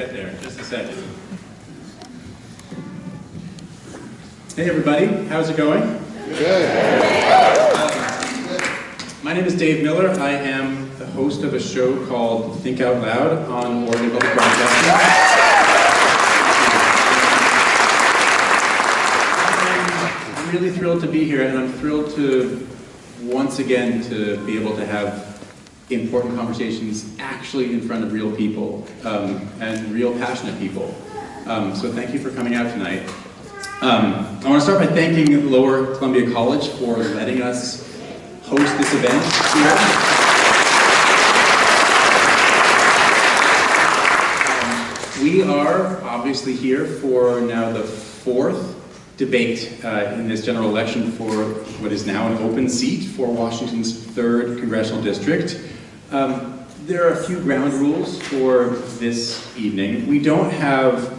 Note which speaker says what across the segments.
Speaker 1: get there in just a second. Hey everybody, how's it going?
Speaker 2: Good.
Speaker 1: My name is Dave Miller. I am the host of a show called Think Out Loud on Oregon Public Broadcasting. I'm really thrilled to be here, and I'm thrilled to once again to be able to have important conversations actually in front of real people and real passionate people. So thank you for coming out tonight. I want to start by thanking Lower Columbia College for letting us host this event here. We are obviously here for now the fourth debate in this general election for what is now an open seat for Washington's 3rd Congressional District. There are a few ground rules for this evening. We don't have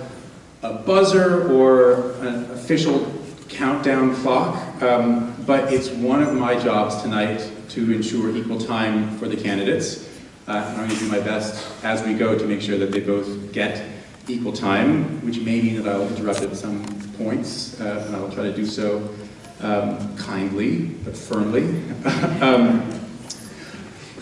Speaker 1: a buzzer or an official countdown clock, but it's one of my jobs tonight to ensure equal time for the candidates. I'm going to do my best as we go to make sure that they both get equal time, which may mean that I'll interrupt at some points, and I'll try to do so kindly but firmly.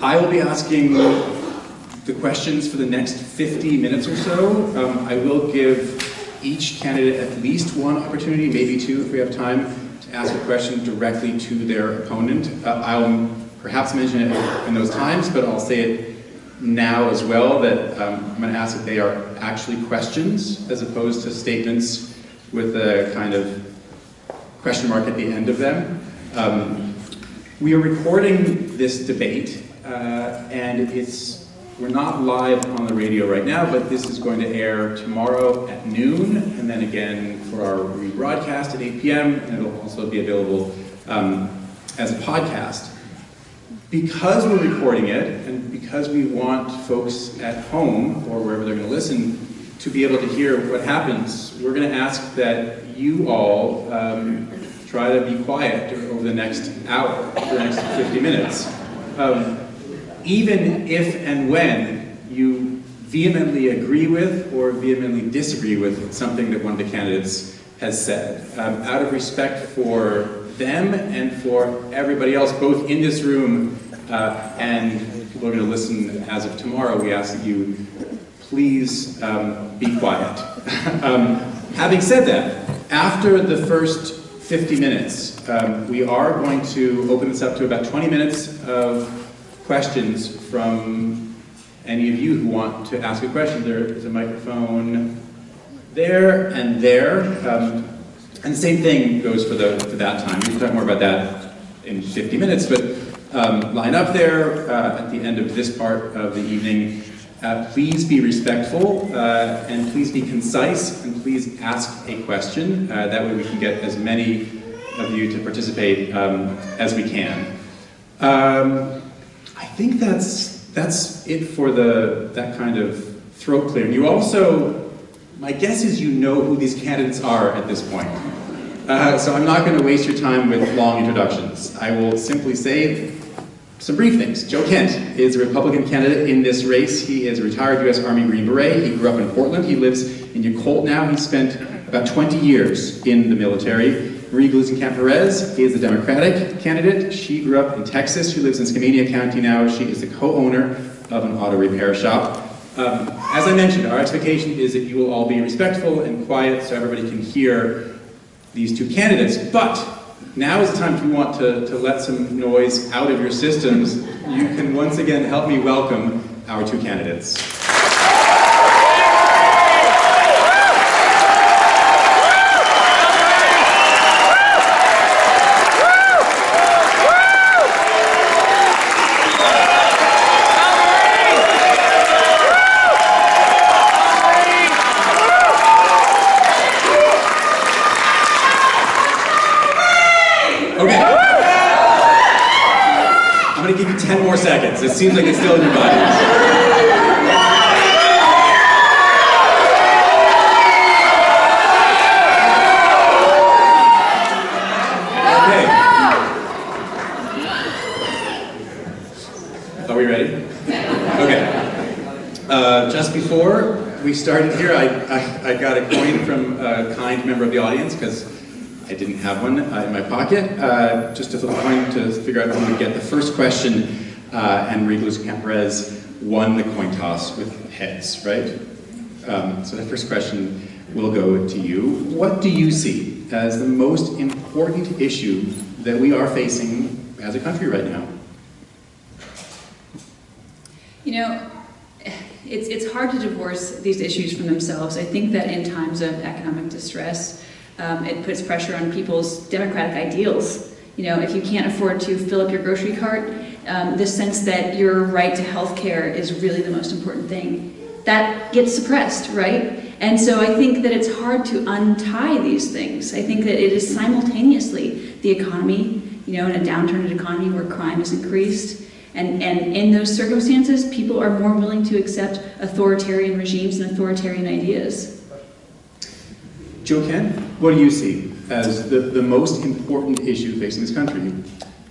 Speaker 1: I will be asking the questions for the next 50 minutes or so. I will give each candidate at least one opportunity, maybe two if we have time, to ask a question directly to their opponent. I'll perhaps mention it in those times, but I'll say it now as well, that I'm going to ask if they are actually questions as opposed to statements with a kind of question mark at the end of them. We are recording this debate, and we're not live on the radio right now, but this is going to air tomorrow at noon, and then again for our rebroadcast at 8 p.m., and it'll also be available as a podcast. Because we're recording it, and because we want folks at home, or wherever they're going to listen, to be able to hear what happens, we're going to ask that you all try to be quiet over the next hour, the next 50 minutes. Even if and when you vehemently agree with or vehemently disagree with something that one of the candidates has said. Out of respect for them and for everybody else, both in this room and people who are going to listen as of tomorrow, we ask that you please be quiet. Having said that, after the first 50 minutes, we are going to open this up to about 20 minutes of questions from any of you who want to ask a question. There is a microphone there and there. And the same thing goes for that time. We can talk more about that in 50 minutes, but line up there at the end of this part of the evening. Please be respectful, and please be concise, and please ask a question. That way we can get as many of you to participate as we can. I think that's it for that kind of throat clearing. You also, my guess is you know who these candidates are at this point. So I'm not going to waste your time with long introductions. I will simply say some brief things. Joe Kent is a Republican candidate in this race. He is a retired U.S. Army Green Beret. He grew up in Portland. He lives in Yacolt now. He spent about 20 years in the military. Marie Gluesenkamp-Perez is a Democratic candidate. She grew up in Texas. She lives in Skamania County now. She is the co-owner of an auto repair shop. As I mentioned, our expectation is that you will all be respectful and quiet so everybody can hear these two candidates. But now is the time if you want to let some noise out of your systems. You can once again help me welcome our two candidates. I'm going to give you 10 more seconds. It seems like it's still in your bodies. Okay. Are we ready? Okay. Just before we started here. I got a coin from a kind member of the audience because I didn't have one in my pocket. Just to flip a coin to figure out who would get the first question, and Perez won the coin toss with heads, right? So the first question will go to you. What do you see as the most important issue that we are facing as a country right now?
Speaker 3: You know, it's hard to divorce these issues from themselves. I think that in times of economic distress, it puts pressure on people's democratic ideals. You know, if you can't afford to fill up your grocery cart, the sense that your right to health care is really the most important thing, that gets suppressed, right? And so I think that it's hard to untie these things. I think that it is simultaneously the economy, you know, in a downturn economy where crime has increased. And in those circumstances, people are more willing to accept authoritarian regimes and authoritarian ideas.
Speaker 1: Joe Ken, what do you see as the most important issue facing this country?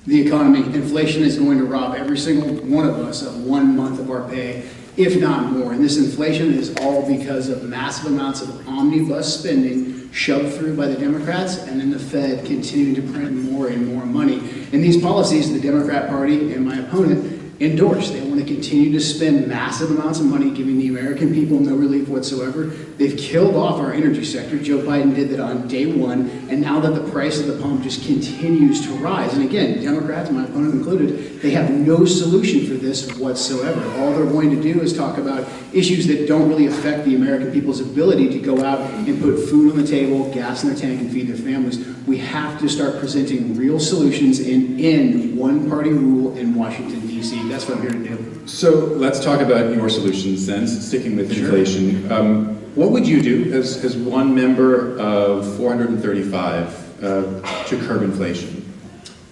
Speaker 4: The economy. Inflation is going to rob every single one of us of 1 month of our pay, if not more. And this inflation is all because of massive amounts of omnibus spending shoved through by the Democrats, and then the Fed continuing to print more and more money. And these policies, the Democrat Party and my opponent endorse. They want to continue to spend massive amounts of money, giving the American people no relief whatsoever. They've killed off our energy sector. Joe Biden did that on day one, and now that the price of the pump just continues to rise. And again, Democrats, my opponent included, they have no solution for this whatsoever. All they're going to do is talk about issues that don't really affect the American people's ability to go out and put food on the table, gas in their tank, and feed their families. We have to start presenting real solutions and end one-party rule in Washington, D.C. That's what I'm here to do.
Speaker 1: So let's talk about your solutions then, sticking with inflation. What would you do as one member of 435 to curb inflation?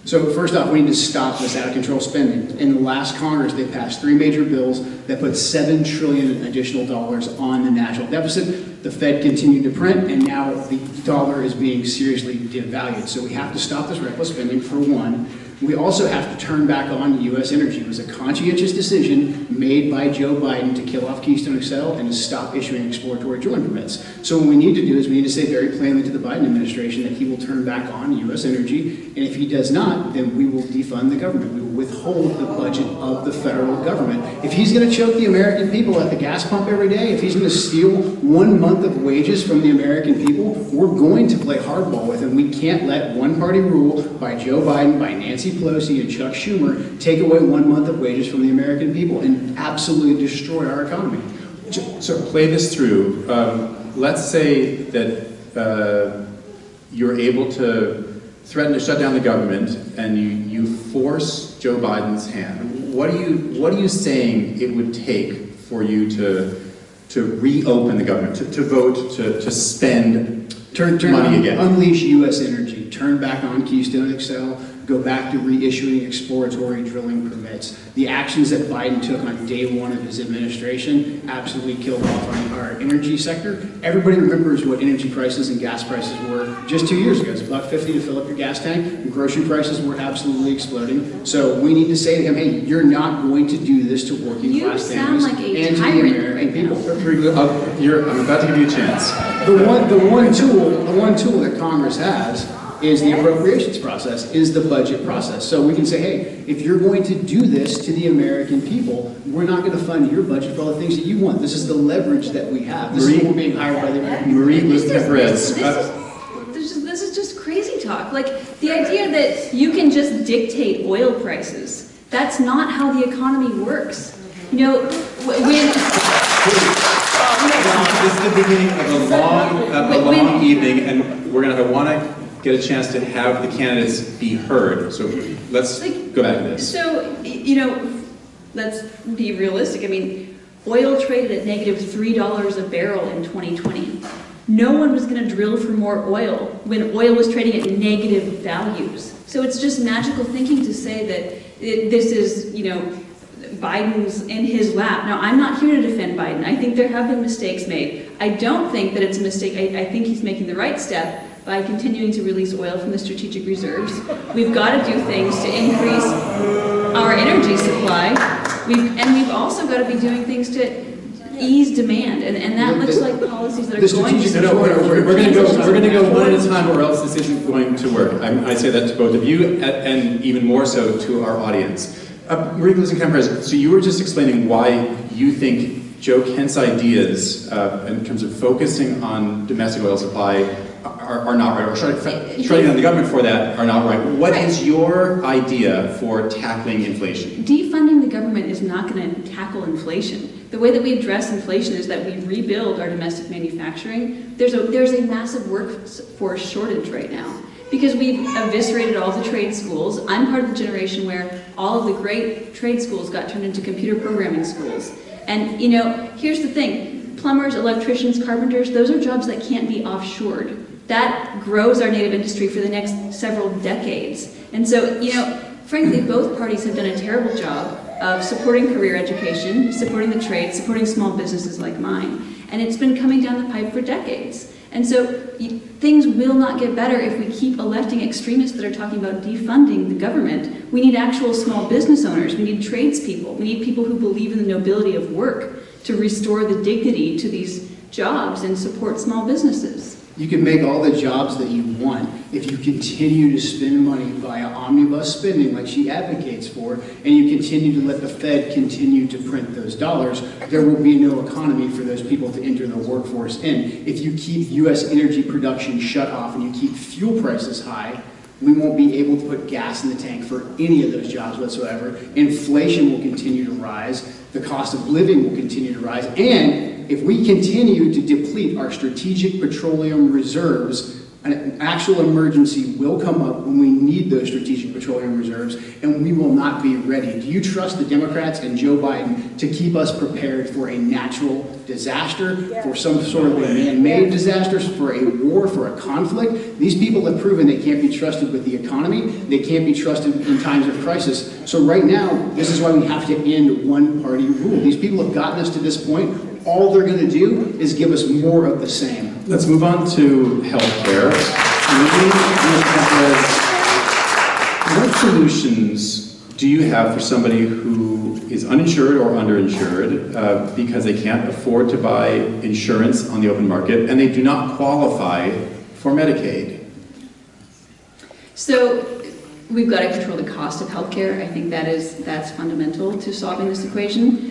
Speaker 4: So first off, we need to stop this out-of-control spending. In the last Congress, they passed 3 major bills that put $7 trillion additional dollars on the national deficit. The Fed continued to print, and now the dollar is being seriously devalued. So we have to stop this reckless spending, for one. We also have to turn back on U.S. energy. It was a conscientious decision made by Joe Biden to kill off Keystone XL and to stop issuing exploratory drilling permits. So what we need to do is we need to say very plainly to the Biden administration that he will turn back on U.S. energy, and if he does not, then we will defund the government. We will withhold the budget of the federal government. If he's going to choke the American people at the gas pump every day, if he's going to steal 1 month of wages from the American people, we're going to play hardball with him. We can't let one-party rule by Joe Biden, by Nancy Pelosi and Chuck Schumer take away 1 month of wages from the American people and absolutely destroy our economy.
Speaker 1: So play this through. Let's say that you're able to threaten to shut down the government and you force Joe Biden's hand. What are you saying it would take for you to reopen the government, to vote, to spend money again?
Speaker 4: Unleash U.S. energy, turn back on Keystone XL, go back to reissuing exploratory drilling permits. The actions that Biden took on day one of his administration absolutely killed off our energy sector. Everybody remembers what energy prices and gas prices were just 2 years ago. It was $1.50 to fill up your gas tank, and grocery prices were absolutely exploding. So we need to say to him, hey, you're not going to do this to working class families
Speaker 3: like
Speaker 4: and to the American people.
Speaker 1: I'm about to give you a chance.
Speaker 4: The one tool that Congress has is the appropriations process, is the budget process. So we can say, hey, if you're going to do this to the American people, we're not going to fund your budget for all the things that you want. This is the leverage that we have. This is what we're being hired by the American people.
Speaker 1: Perez.
Speaker 3: This is just crazy talk. Like, the idea that you can just dictate oil prices, that's not how the economy works. You know, when...
Speaker 1: This is the beginning of a long evening, and we're going to want to get a chance to have the candidates be heard. So let's go back to this.
Speaker 3: So, you know, let's be realistic. I mean, oil traded at -$3 a barrel in 2020. No one was going to drill for more oil when oil was trading at negative values. So it's just magical thinking to say that this is, you know, Biden's in his lap. Now, I'm not here to defend Biden. I think there have been mistakes made. I don't think that it's a mistake. I think he's making the right step by continuing to release oil from the strategic reserves. We've got to do things to increase our energy supply. We've also got to be doing things to ease demand, and that looks like policies that are
Speaker 4: The
Speaker 3: going to
Speaker 4: strategic-
Speaker 1: No,
Speaker 3: support.
Speaker 1: we're going to go one at a time, or else this isn't going to work. I say that to both of you, and even more so to our audience. Marie Perez, so you were just explaining why you think Joe Kent's ideas in terms of focusing on domestic oil supply are not right, or shutting down the government for that are not right. What is your idea for tackling inflation?
Speaker 3: Defunding the government is not going to tackle inflation. The way that we address inflation is that we rebuild our domestic manufacturing. There's a massive workforce shortage right now because we've eviscerated all the trade schools. I'm part of the generation where all of the great trade schools got turned into computer programming schools. And, you know, here's the thing. Plumbers, electricians, carpenters, those are jobs that can't be offshored. That grows our native industry for the next several decades. And so, you know, frankly, both parties have done a terrible job of supporting career education, supporting the trades, supporting small businesses like mine. And it's been coming down the pipe for decades. And so things will not get better if we keep electing extremists that are talking about defunding the government. We need actual small business owners. We need tradespeople. We need people who believe in the nobility of work to restore the dignity to these jobs and support small businesses.
Speaker 4: You can make all the jobs that you want if you continue to spend money via omnibus spending like she advocates for, and you continue to let the Fed continue to print those dollars. There will be no economy for those people to enter the workforce in. If you keep U.S. energy production shut off and you keep fuel prices high, we won't be able to put gas in the tank for any of those jobs whatsoever. Inflation will continue to rise. The cost of living will continue to rise. And if we continue to deplete our strategic petroleum reserves, an actual emergency will come up when we need those strategic petroleum reserves, and we will not be ready. Do you trust the Democrats and Joe Biden to keep us prepared for a natural disaster, for some sort of a man-made disaster, for a war, for a conflict? These people have proven they can't be trusted with the economy. They can't be trusted in times of crisis. So right now, this is why we have to end one-party rule. These people have gotten us to this point. All they're going to do is give us more of the same.
Speaker 1: Let's move on to healthcare. What solutions do you have for somebody who is uninsured or underinsured because they can't afford to buy insurance on the open market and they do not qualify for Medicaid?
Speaker 3: So we've got to control the cost of healthcare. I think that's fundamental to solving this equation.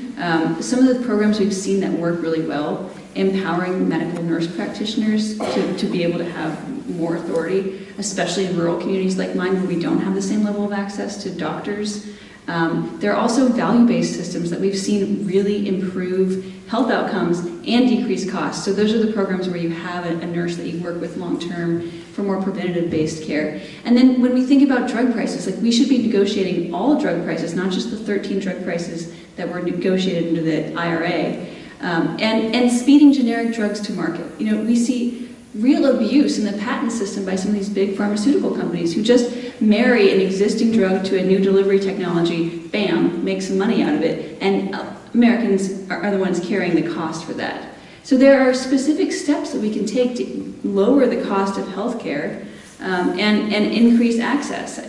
Speaker 3: Some of the programs we've seen that work really well, empowering medical nurse practitioners to be able to have more authority, especially in rural communities like mine where we don't have the same level of access to doctors. There are also value-based systems that we've seen really improve health outcomes and decrease costs. So those are the programs where you have a nurse that you work with long-term for more preventative-based care. And then when we think about drug prices, like we should be negotiating all drug prices, not just the 13 drug prices that were negotiated under the IRA, and speeding generic drugs to market. You know, we see real abuse in the patent system by some of these big pharmaceutical companies who just marry an existing drug to a new delivery technology, bam, make some money out of it, and Americans are the ones carrying the cost for that. So there are specific steps that we can take to lower the cost of healthcare and increase access.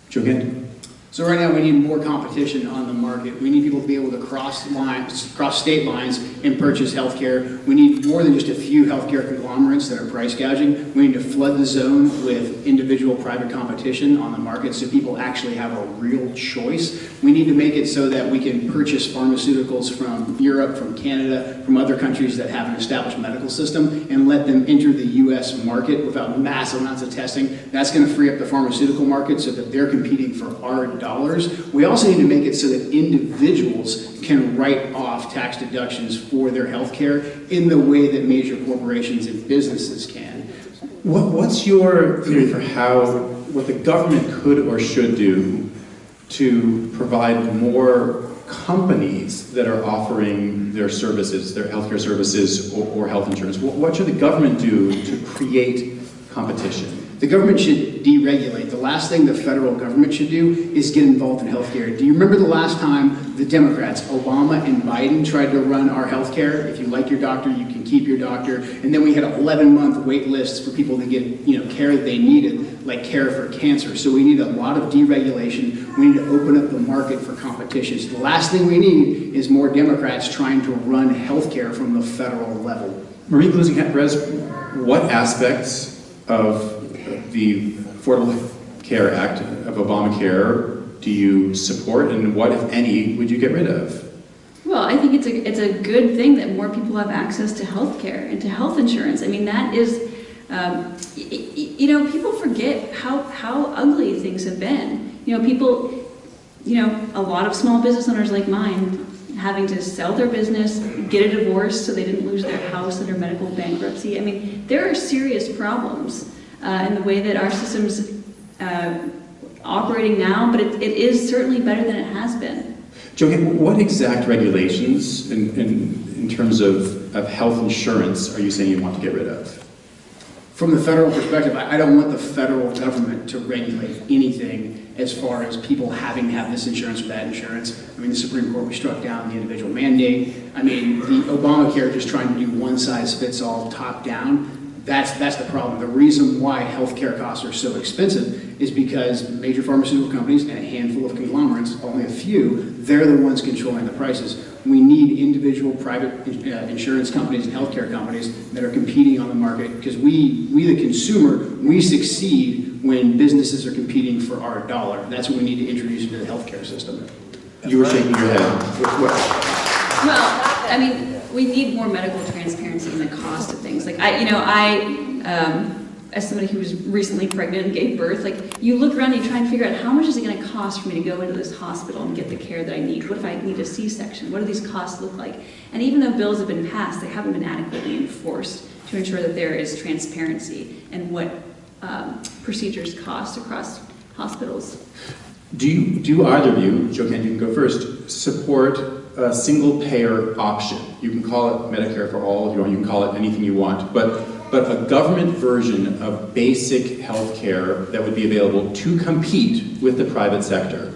Speaker 1: Joe Kent?
Speaker 4: So right now we need more competition on the market. We need people to be able to cross state lines and purchase healthcare. We need more than just a few healthcare conglomerates that are price gouging. We need to flood the zone with individual private competition on the market so people actually have a real choice. We need to make it so that we can purchase pharmaceuticals from Europe, from Canada, from other countries that have an established medical system and let them enter the U.S. market without massive amounts of testing. That's going to free up the pharmaceutical market so that they're competing for our dollars. We also need to make it so that individuals can write off tax deductions for their health care in the way that major corporations and businesses can.
Speaker 1: What's your theory for what the government could or should do to provide more companies that are offering their services, their healthcare services or health insurance? What should the government do to create competition?
Speaker 4: The government should deregulate. The last thing the federal government should do is get involved in healthcare. Do you remember the last time the Democrats, Obama and Biden, tried to run our healthcare? If you like your doctor, you can can keep your doctor. And then we had 11-month wait lists for people to get care that they needed, like care for cancer. So we need a lot of deregulation. We need to open up the market for competition. So the last thing we need is more Democrats trying to run healthcare from the federal level.
Speaker 1: Marie Perez, what aspects of the Affordable Care Act of Obamacare do you support, and what, if any, would you get rid of?
Speaker 3: Well, I think it's a good thing that more people have access to health care and to health insurance. I mean, that is, people forget how ugly things have been. People, a lot of small business owners like mine having to sell their business, get a divorce so they didn't lose their house under medical bankruptcy. I mean, there are serious problems in the way that our system's operating now, but it is certainly better than it has been.
Speaker 1: Joanne, what exact regulations in terms of health insurance are you saying you want to get rid of?
Speaker 4: From the federal perspective, I don't want the federal government to regulate anything as far as people having to have this insurance or that insurance. I mean, the Supreme Court, we struck down the individual mandate. I mean, the Obamacare just trying to do one size fits all, top down. That's the problem. The reason why healthcare costs are so expensive is because major pharmaceutical companies and a handful of conglomerates, only a few, they're the ones controlling the prices. We need individual private insurance companies and healthcare companies that are competing on the market, because we the consumer, we succeed when businesses are competing for our dollar. That's what we need to introduce into the healthcare system.
Speaker 1: You were shaking your head.
Speaker 3: Well, I mean, we need more medical transparency in the cost of things. Like as somebody who was recently pregnant and gave birth, like you look around and you try and figure out how much is it going to cost for me to go into this hospital and get the care that I need? What if I need a C-section? What do these costs look like? And even though bills have been passed, they haven't been adequately enforced to ensure that there is transparency and what procedures cost across hospitals.
Speaker 1: Do either of you, Joanne, you can go first, support a single payer option? You can call it Medicare for all, you can call it anything you want, but a government version of basic health care that would be available to compete with the private sector.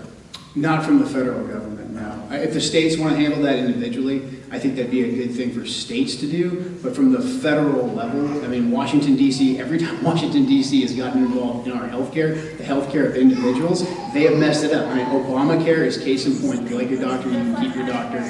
Speaker 4: Not from the federal government, no. If the states want to handle that individually, I think that'd be a good thing for states to do. But from the federal level, I mean, Washington, D.C., every time Washington, D.C. has gotten involved in our healthcare, the healthcare of individuals, they have messed it up. I mean, Obamacare is case in point. If you like your doctor, you can keep your doctor.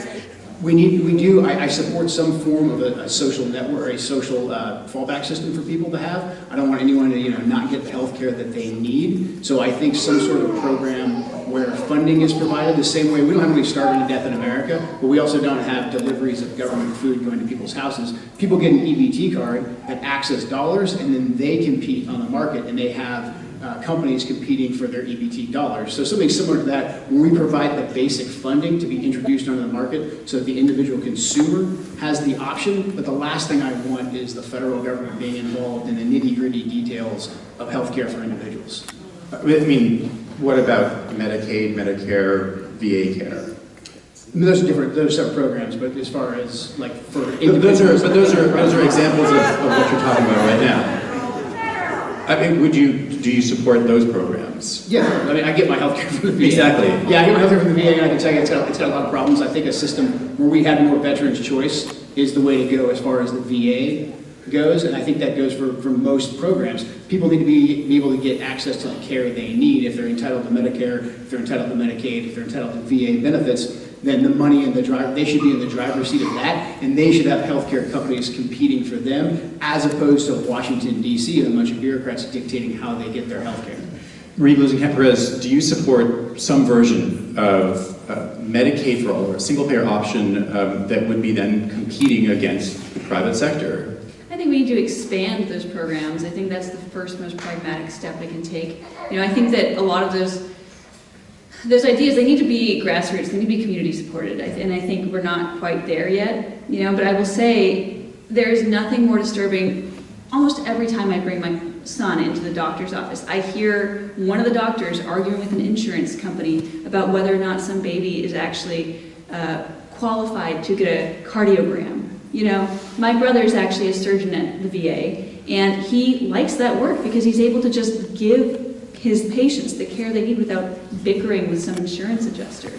Speaker 4: I support some form of a social network, or a social fallback system for people to have. I don't want anyone to, not get the health care that they need. So I think some sort of program where funding is provided the same way. We don't have anybody starving to death in America, but we also don't have deliveries of government food going to people's houses. People get an EBT card that access dollars, and then they compete on the market, and they have companies competing for their EBT dollars. So something similar to that, when we provide the basic funding to be introduced onto the market so that the individual consumer has the option. But the last thing I want is the federal government being involved in the nitty-gritty details of healthcare for individuals.
Speaker 1: I mean, what about Medicaid, Medicare, VA care?
Speaker 4: I mean, those are separate programs, but as far as like for
Speaker 1: those are examples of what you're talking about right now. I mean, do you support those programs?
Speaker 4: Yeah, I mean, I get my healthcare from the VA.
Speaker 1: Exactly.
Speaker 4: Yeah, I get my healthcare from the VA, and I can tell you it's got a lot of problems. I think a system where we had more veterans' choice is the way to go as far as the VA goes, and I think that goes for most programs. People need to be able to get access to the care they need. If they're entitled to Medicare, if they're entitled to Medicaid, if they're entitled to VA benefits, then the money in the driver, they should be in the driver's seat of that, and they should have healthcare companies competing for them, as opposed to Washington, D.C. and a bunch of bureaucrats dictating how they get their healthcare.
Speaker 1: Marie Perez, do you support some version of Medicaid for all, or a single-payer option that would be then competing against the private sector?
Speaker 3: I think we need to expand those programs. I think that's the first most pragmatic step we can take. I think that a lot of those ideas, they need to be grassroots, they need to be community supported, and I think we're not quite there yet, but I will say there's nothing more disturbing. Almost every time I bring my son into the doctor's office, I hear one of the doctors arguing with an insurance company about whether or not some baby is actually qualified to get a cardiogram. My brother is actually a surgeon at the VA, and he likes that work because he's able to just give his patients the care they need without bickering with some insurance adjuster.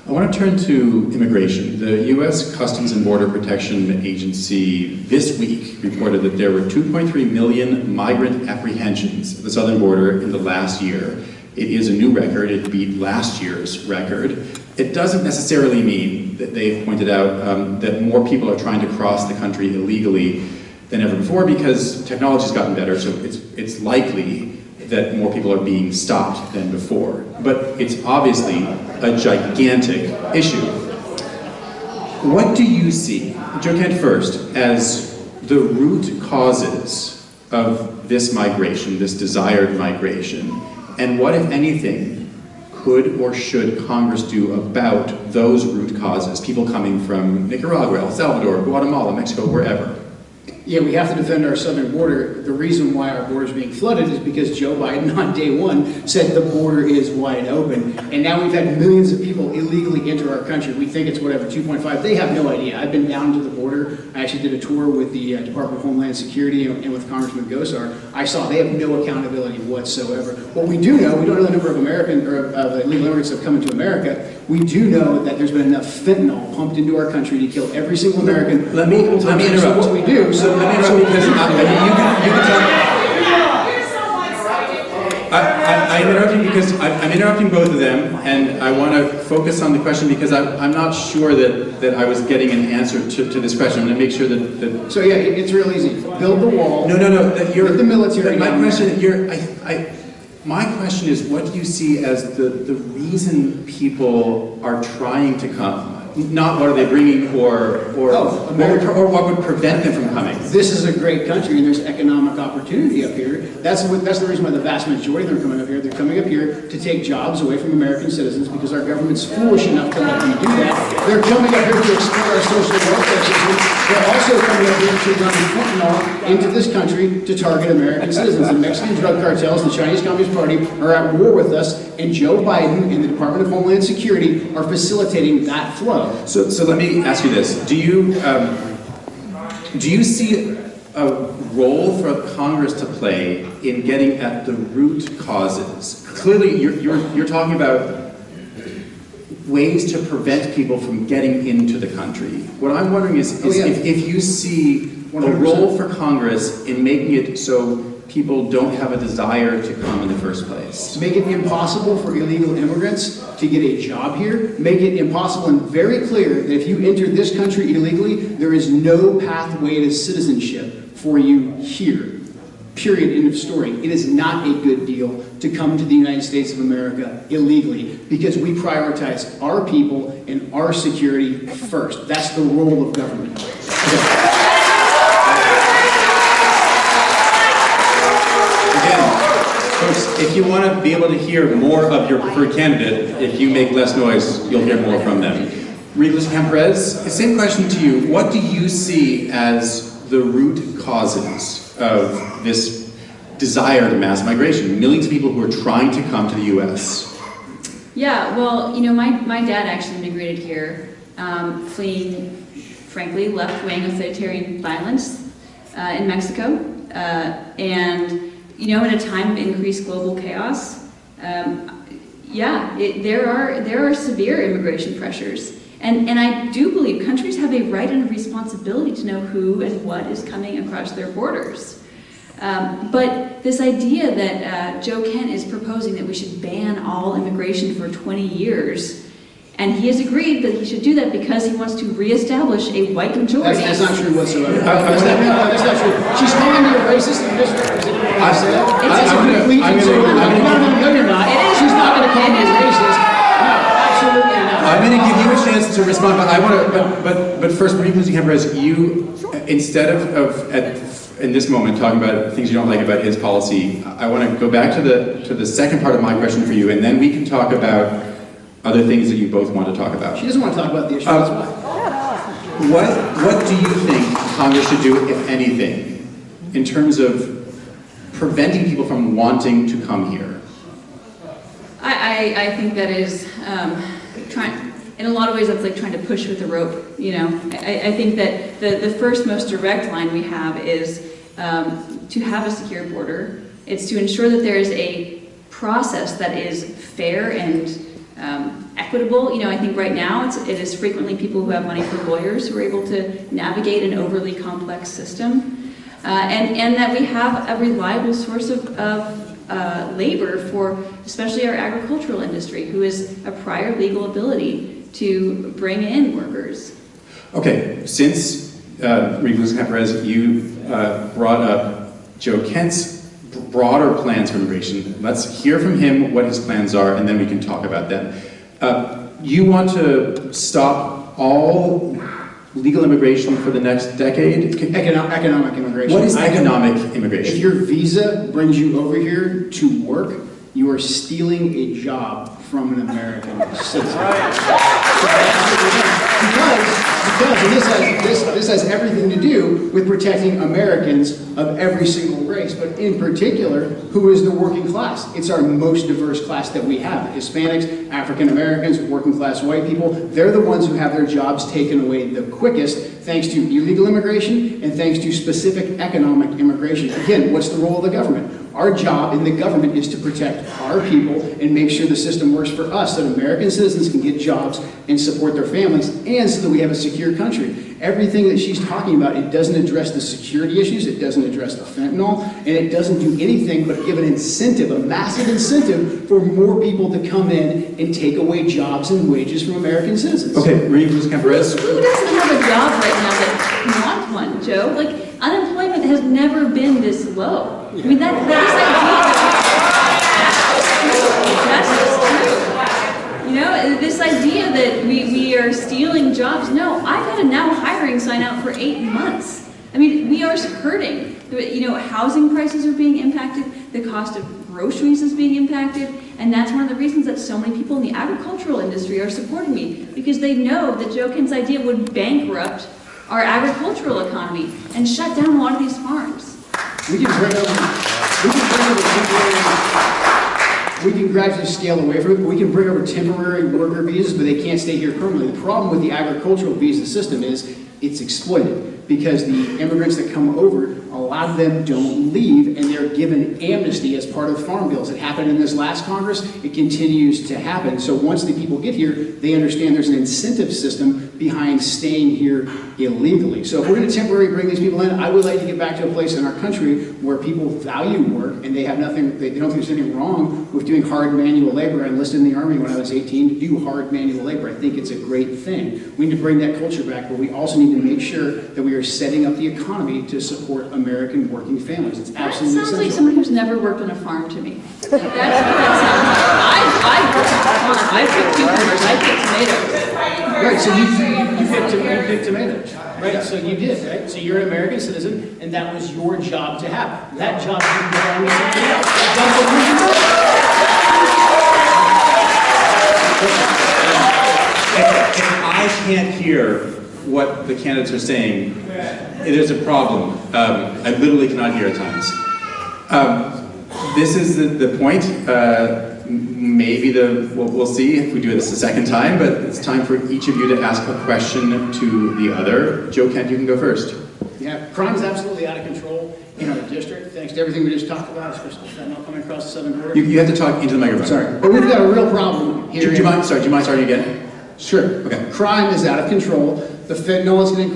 Speaker 1: I want to turn to immigration. The U.S. Customs and Border Protection Agency this week reported that there were 2.3 million migrant apprehensions at the southern border in the last year. It is a new record. It beat last year's record. It doesn't necessarily mean that they've pointed out that more people are trying to cross the country illegally than ever before, because technology's gotten better, so it's likely that more people are being stopped than before. But it's obviously a gigantic issue. What do you see, Joe Kent first, as the root causes of this migration, this desired migration, and what, if anything, could or should Congress do about those root causes, people coming from Nicaragua, El Salvador, Guatemala, Mexico, wherever?
Speaker 4: Yeah, we have to defend our southern border. The reason why our border is being flooded is because Joe Biden on day one said the border is wide open. And now we've had millions of people illegally enter our country. We think it's whatever, 2.5. They have no idea. I've been down to the border. I actually did a tour with the Department of Homeland Security and with Congressman Gosar. I saw they have no accountability whatsoever. What we do know, we don't know the number of illegal immigrants that have come into America. We do know that there's been enough fentanyl pumped into our country to kill every single American.
Speaker 1: Let me interrupt.
Speaker 4: What we do.
Speaker 1: So let me interrupt because I'm interrupting because I'm interrupting both of them, and I want to focus on the question because I'm not sure that I was getting an answer to this question. I'm going to make sure that
Speaker 4: So yeah, it's real easy. Build the wall.
Speaker 1: No. That you're
Speaker 4: with the military.
Speaker 1: My question is, what do you see as the reason people are trying to come? Not what are they bringing or what would prevent them from coming?
Speaker 4: This is a great country and there's economic opportunity up here. That's the reason why the vast majority of them are coming up here. They're coming up here to take jobs away from American citizens because our government's foolish enough to let them do that. They're coming up here to exploit our social welfare system. They're also coming up here to run fentanyl into this country to target American citizens. The Mexican drug cartels, the Chinese Communist Party are at war with us, and Joe Biden and the Department of Homeland Security are facilitating that flow.
Speaker 1: So let me ask you this: Do you see a role for Congress to play in getting at the root causes? Clearly, you're talking about ways to prevent people from getting into the country. What I'm wondering is if you see 100%. A role for Congress in making it so people don't have a desire to come in the first place.
Speaker 4: Make it impossible for illegal immigrants to get a job here. Make it impossible and very clear that if you enter this country illegally, there is no pathway to citizenship for you here. Period. End of story. It is not a good deal to come to the United States of America illegally because we prioritize our people and our security first. That's the role of government.
Speaker 1: Folks, if you want to be able to hear more of your preferred candidate, if you make less noise, you'll hear more from them. Reproductive Perez, same question to you. What do you see as the root causes of this desire to mass migration? Millions of people who are trying to come to the U.S.
Speaker 3: Yeah, well, you know, my dad actually immigrated here, fleeing, frankly, left-wing authoritarian violence in Mexico, and you know, in a time of increased global chaos, there are severe immigration pressures. And I do believe countries have a right and a responsibility to know who and what is coming across their borders. But this idea that Joe Kent is proposing that we should ban all immigration for 20 years, and he has agreed that he should do that because he wants to reestablish a white majority.
Speaker 4: That's not true whatsoever. That's not true. She's calling you a racist and misrepresenting what I said. No, you're not. She's not going to call me a racist. No, absolutely not.
Speaker 1: I'm going to give you a chance to respond, but I want to. But first, Reproductive Perez, you instead of in this moment talking about things you don't like about his policy, I want to go back to the second part of my question for you, and then we can talk about other things that you both want to talk about.
Speaker 4: She doesn't want to talk about the issue, that's why.
Speaker 1: What do you think Congress should do, if anything, in terms of preventing people from wanting to come here?
Speaker 3: I think that is in a lot of ways that's like trying to push with a rope, you know. I think that the first most direct line we have is to have a secure border. It's to ensure that there is a process that is fair and equitable. I think right now it is frequently people who have money for lawyers who are able to navigate an overly complex system, and that we have a reliable source of labor for especially our agricultural industry, who has a prior legal ability to bring in workers.
Speaker 1: Okay, since Reproductive Perez, you brought up Joe Kent's broader plans for immigration. Let's hear from him what his plans are, and then we can talk about them. You want to stop all legal immigration for the next decade?
Speaker 4: Economic immigration.
Speaker 1: What is economic immigration?
Speaker 4: If your visa brings you over here to work, you are stealing a job from an American citizen. Because this has everything to do with protecting Americans of every single race, but in particular, who is the working class? It's our most diverse class that we have. Hispanics, African Americans, working class white people, they're the ones who have their jobs taken away the quickest, thanks to illegal immigration and thanks to specific economic immigration. Again, what's the role of the government? Our job in the government is to protect our people and make sure the system works for us so that American citizens can get jobs and support their families, and so that we have a secure country. Everything that she's talking about, it doesn't address the security issues, it doesn't address the fentanyl, and it doesn't do anything but give an incentive, a massive incentive for more people to come in and take away jobs and wages from American citizens.
Speaker 1: Okay, Reproductive Perez.
Speaker 3: Who doesn't have a job right now that wants one, Joe? Like, unemployment has never been this low. I mean, that's this idea that we are stealing jobs. No, I've had a now hiring sign out for 8 months. I mean, we are hurting. Housing prices are being impacted. The cost of groceries is being impacted. And that's one of the reasons that so many people in the agricultural industry are supporting me, because they know that Joe Kent's idea would bankrupt our agricultural economy and shut down a lot of these farms.
Speaker 4: We can gradually scale away from it, but we can bring over temporary worker visas, but they can't stay here permanently. The problem with the agricultural visa system is it's exploited, because the immigrants that come over, a lot of them don't leave, and they're given amnesty as part of farm bills. It happened in this last Congress, it continues to happen. So once the people get here, they understand there's an incentive system behind staying here illegally. So if we're going to temporarily bring these people in, I would like to get back to a place in our country where people value work, and they have nothing, they don't think there's anything wrong with doing hard manual labor. I enlisted in the Army when I was 18 to do hard manual labor. I think it's a great thing. We need to bring that culture back, but we also need to make sure that we are setting up the economy to support American working families. It's absolutely
Speaker 3: That sounds like
Speaker 4: essential.
Speaker 3: someone who's never worked on a farm to me. That's what that sounds like. I worked on a farm. I picked cucumbers. I picked tomatoes.
Speaker 4: Right, so you picked tomatoes. Right, so you did, right? So you're an American citizen, and that was your job to have. That job didn't belong to somebody else.
Speaker 1: If I can't hear what the candidates are saying, it is a problem. I literally cannot hear at times. This is the point. Maybe we'll see if we do this a second time, but it's time for each of you to ask a question to the other. Joe Kent, you can go first.
Speaker 4: Yeah, crime's absolutely out of control in our district, thanks to everything we just talked about, especially fentanyl coming across the southern border.
Speaker 1: You have to talk into the microphone.
Speaker 4: Sorry, but we've got a real problem here.
Speaker 1: Do you mind starting again?
Speaker 4: Sure.
Speaker 1: Okay.
Speaker 4: Crime is out of control. The fentanyl is getting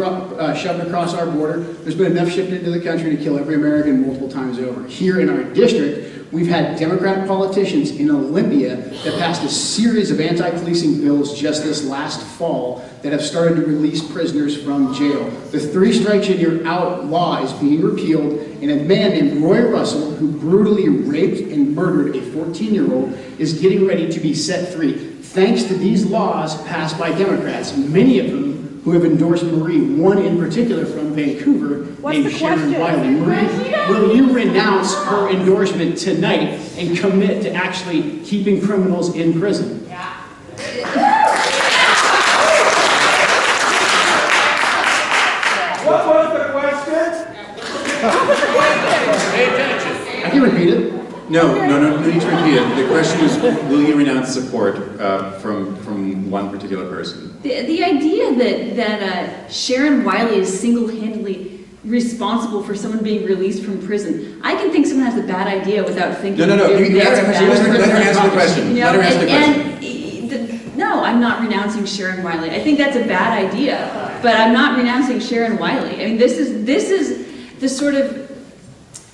Speaker 4: shoved across our border. There's been enough shipped into the country to kill every American multiple times over. Here in our district, we've had Democrat politicians in Olympia that passed a series of anti-policing bills just this last fall that have started to release prisoners from jail. The 3 strikes and you're out law is being repealed, and a man named Roy Russell, who brutally raped and murdered a 14-year-old, is getting ready to be set free. Thanks to these laws passed by Democrats, many of them who have endorsed Marie, one in particular from Vancouver, named Sharon Wiley. Marie, will you renounce her endorsement tonight and commit to actually keeping criminals in prison?
Speaker 5: Yeah. What was the question?
Speaker 2: Pay attention.
Speaker 4: I can repeat it.
Speaker 1: No need to repeat it. The question is, will you renounce support from one particular person?
Speaker 3: The idea that Sharon Wiley is single-handedly responsible for someone being released from prison. I can think someone has a bad idea without thinking.
Speaker 1: No. You ask the question. Let her answer the question.
Speaker 3: You know,
Speaker 1: Let her answer the question.
Speaker 3: And no, I'm not renouncing Sharon Wiley. I think that's a bad idea, but I'm not renouncing Sharon Wiley. I mean, this is the sort of,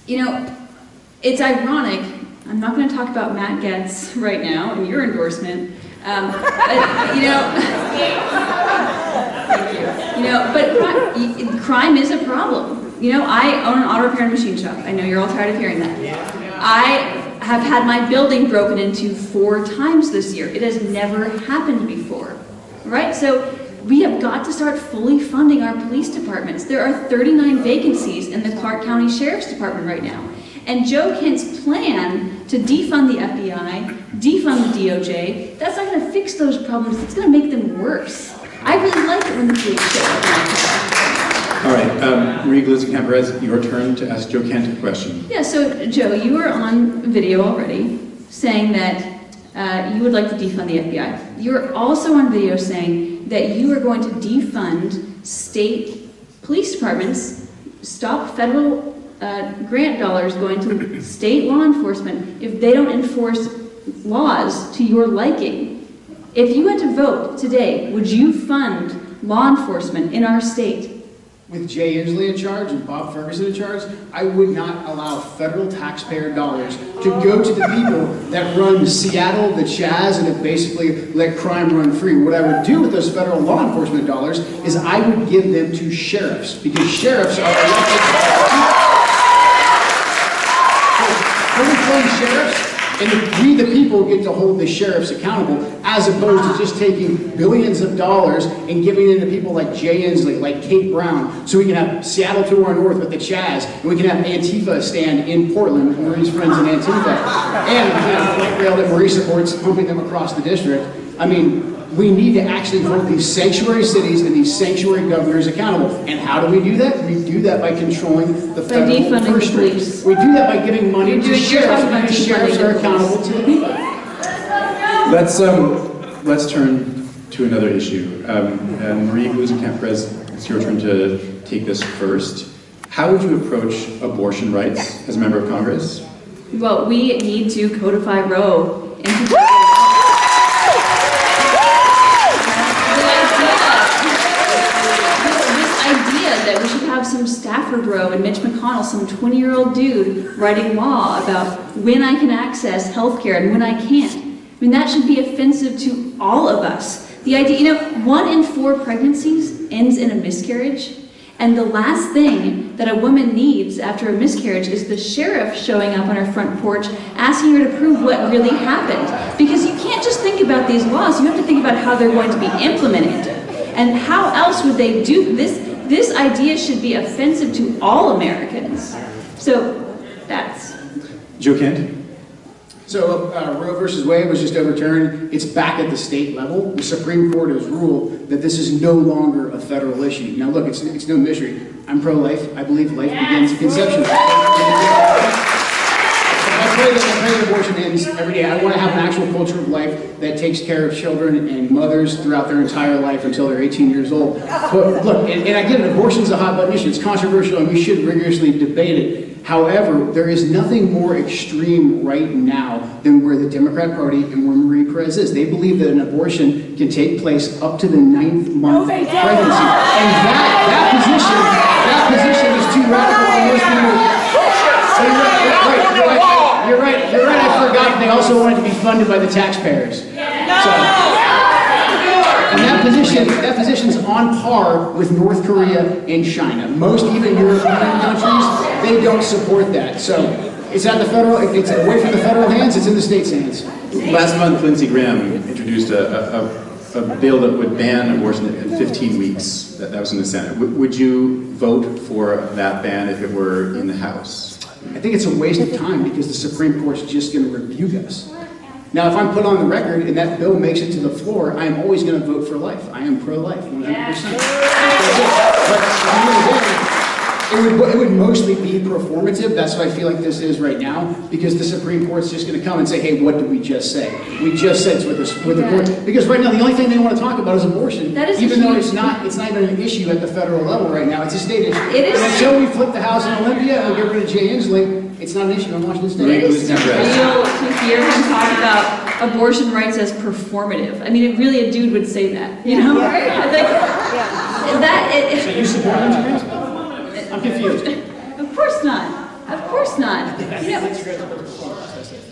Speaker 3: it's ironic. I'm not going to talk about Matt Getz right now and your endorsement, but, but crime is a problem. I own an auto repair and machine shop. I know you're all tired of hearing that. I have had my building broken into 4 times this year. It has never happened before, right? So we have got to start fully funding our police departments. There are 39 vacancies in the Clark County Sheriff's Department right now. And Joe Kent's plan to defund the FBI, defund the DOJ, that's not going to fix those problems. It's going to make them worse. I really like it when the police show up.
Speaker 1: All right, Marie Perez, your turn to ask Joe Kent a question.
Speaker 3: Yeah, so Joe, you were on video already saying that you would like to defund the FBI. You're also on video saying that you are going to defund state police departments, stop federal grant dollars going to state law enforcement if they don't enforce laws to your liking. If you had to vote today, would you fund law enforcement in our state?
Speaker 4: With Jay Inslee in charge and Bob Ferguson in charge, I would not allow federal taxpayer dollars to go to the people that run Seattle, the Chaz, and have basically let crime run free. What I would do with those federal law enforcement dollars is I would give them to sheriffs, because sheriffs are elected. Sheriffs, and we the people get to hold the sheriffs accountable, as opposed to just taking billions of dollars and giving it to people like Jay Inslee, like Kate Brown, so we can have Seattle to our north with the Chaz, and we can have Antifa stand in Portland, Marie's friends in Antifa, and we can have light rail that Marie supports, pumping them across the district. I mean, we need to actually hold these sanctuary cities and these sanctuary governors accountable. And how do we do that? We do that by controlling the federal purse strings. We do that by giving money to sheriffs, because sheriffs are accountable to the people.
Speaker 1: Let's turn to another issue. And Marie Perez, it's your turn to take this first. How would you approach abortion rights as a member of Congress?
Speaker 3: Well, we need to codify Roe into that we should have some Stafford Rowe and Mitch McConnell, some 20-year-old dude writing law about when I can access healthcare and when I can't. I mean, that should be offensive to all of us. The idea, 1 in 4 pregnancies ends in a miscarriage, and the last thing that a woman needs after a miscarriage is the sheriff showing up on her front porch asking her to prove what really happened. Because you can't just think about these laws, you have to think about how they're going to be implemented. And how else would they do this? This idea should be offensive to all Americans. So that's...
Speaker 1: Joe Kent?
Speaker 4: So Roe versus Wade was just overturned. It's back at the state level. The Supreme Court has ruled that this is no longer a federal issue. Now look, it's no mystery. I'm pro-life. I believe life begins at conception. I pray that abortion ends every day. I want to have an actual culture of life that takes care of children and mothers throughout their entire life until they're 18 years old. But look, and I get it, abortion is a hot button issue. It's controversial and we should rigorously debate it. However, there is nothing more extreme right now than where the Democrat Party and where Marie Perez is. They believe that an abortion can take place up to the 9th month of pregnancy. And that position is too radical for most people. You're right. I forgot they also wanted to be funded by the taxpayers. So, and that position's on par with North Korea and China. Most even European countries, they don't support that. So it's at the federal. It's away from the federal hands. It's in the states' hands.
Speaker 1: Last month, Lindsey Graham introduced a bill that would ban abortion at 15 weeks. That was in the Senate. Would you vote for that ban if it were in the House?
Speaker 4: I think it's a waste of time because the Supreme Court's just going to rebuke us. Now, if I'm put on the record and that bill makes it to the floor, I'm always going to vote for life. I am pro-life, 100%. But it would mostly be performative. That's what I feel like this is right now, because the Supreme Court's just going to come and say, hey, what did we just say? We just said it's with the court. Because right now, the only thing they want to talk about is abortion. Even though it's not even an issue at the federal level right now. It's a state issue. And until we flip the House in Olympia and get rid of Jay Inslee, it's not an issue in Washington State.
Speaker 3: It is surreal to hear him talk about abortion rights as performative. I mean, really, a dude would say that, you know?
Speaker 4: So you support women's rights? I'm confused.
Speaker 3: Of course not. Of course not. You know,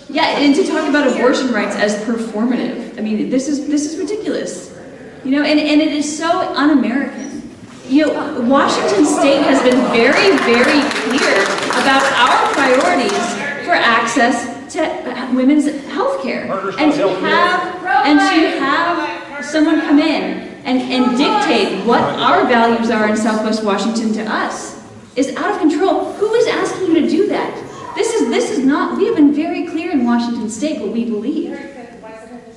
Speaker 3: yeah, and to talk about abortion rights as performative. I mean, this is ridiculous. You know, and it is so un-American. You know, Washington State has been very, very clear about our priorities for access to women's health care. And to have someone come in and dictate what our values are in Southwest Washington to us is out of control. Who is asking you to do that? This is not, we have been very clear in Washington State what we believe.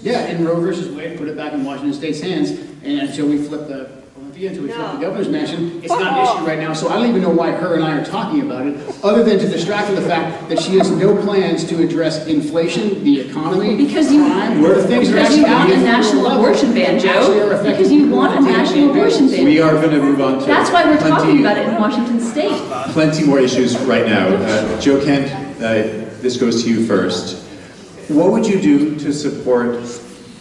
Speaker 4: Yeah, and Roe versus Wade put it back in Washington State's hands, and until we flip the governor's mansion, it's not an issue right now, so I don't even know why her and I are talking about it, other than to distract from the fact that she has no plans to address inflation, the economy, crime, where the things are actually
Speaker 3: want a national abortion ban, Joe. Because you want a national abortion ban.
Speaker 1: We are going to move on to
Speaker 3: That's why we're talking about it in Washington State.
Speaker 1: Plenty more issues right now. Joe Kent, this goes to you first. What would you do to support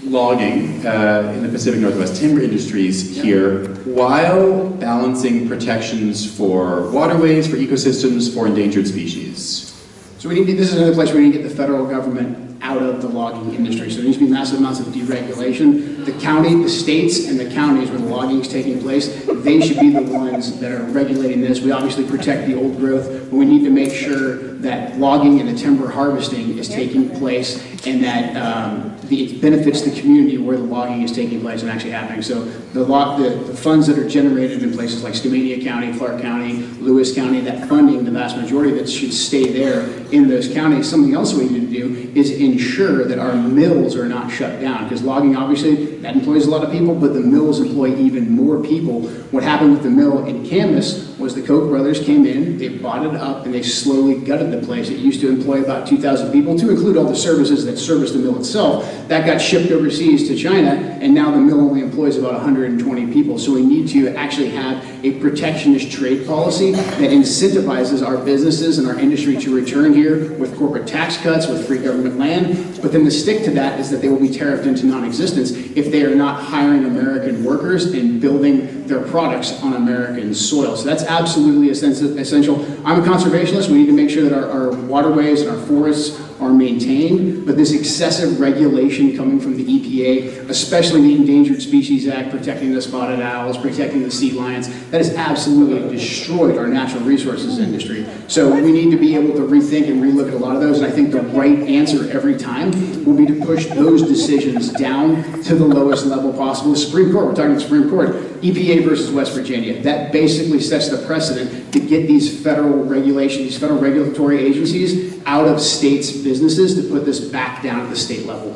Speaker 1: logging in the Pacific Northwest, timber industries here, while balancing protections for waterways, for ecosystems, for endangered species?
Speaker 4: So this is another place where we need to get the federal government out of the logging industry. So there needs to be massive amounts of deregulation. The county, the states and the counties where the logging is taking place, they should be the ones that are regulating this. We obviously protect the old growth, but we need to make sure that logging and the timber harvesting is taking place and that it benefits the community where the logging is taking place and actually happening. So the funds that are generated in places like Skamania County, Clark County, Lewis County, that funding, the vast majority of it should stay there in those counties. Something else we need to do is ensure that our mills are not shut down, because logging, obviously, that employs a lot of people, but the mills employ even more people. What happened with the mill in Camas was the Koch brothers came in, they bought it up, and they slowly gutted the place. It used to employ about 2,000 people, to include all the services that service the mill itself. That got shipped overseas to China, and now the mill only employs about 120 people. So we need to actually have a protectionist trade policy that incentivizes our businesses and our industry to return here with corporate tax cuts, with free government land. But then the stick to that is that they will be tariffed into non-existence if they are not hiring American workers and building their products on American soil. So that's absolutely essential. I'm a conservationist. We need to make sure that our waterways and our forests are maintained, but this excessive regulation coming from the EPA, especially the Endangered Species Act, protecting the spotted owls, protecting the sea lions, that has absolutely destroyed our natural resources industry. So we need to be able to rethink and relook at a lot of those, and I think the right answer every time will be to push those decisions down to the lowest level possible. The Supreme Court, we're talking the Supreme Court, EPA versus West Virginia, that basically sets the precedent to get these federal regulations, these federal regulatory agencies out of states' businesses to put this back down at the state level.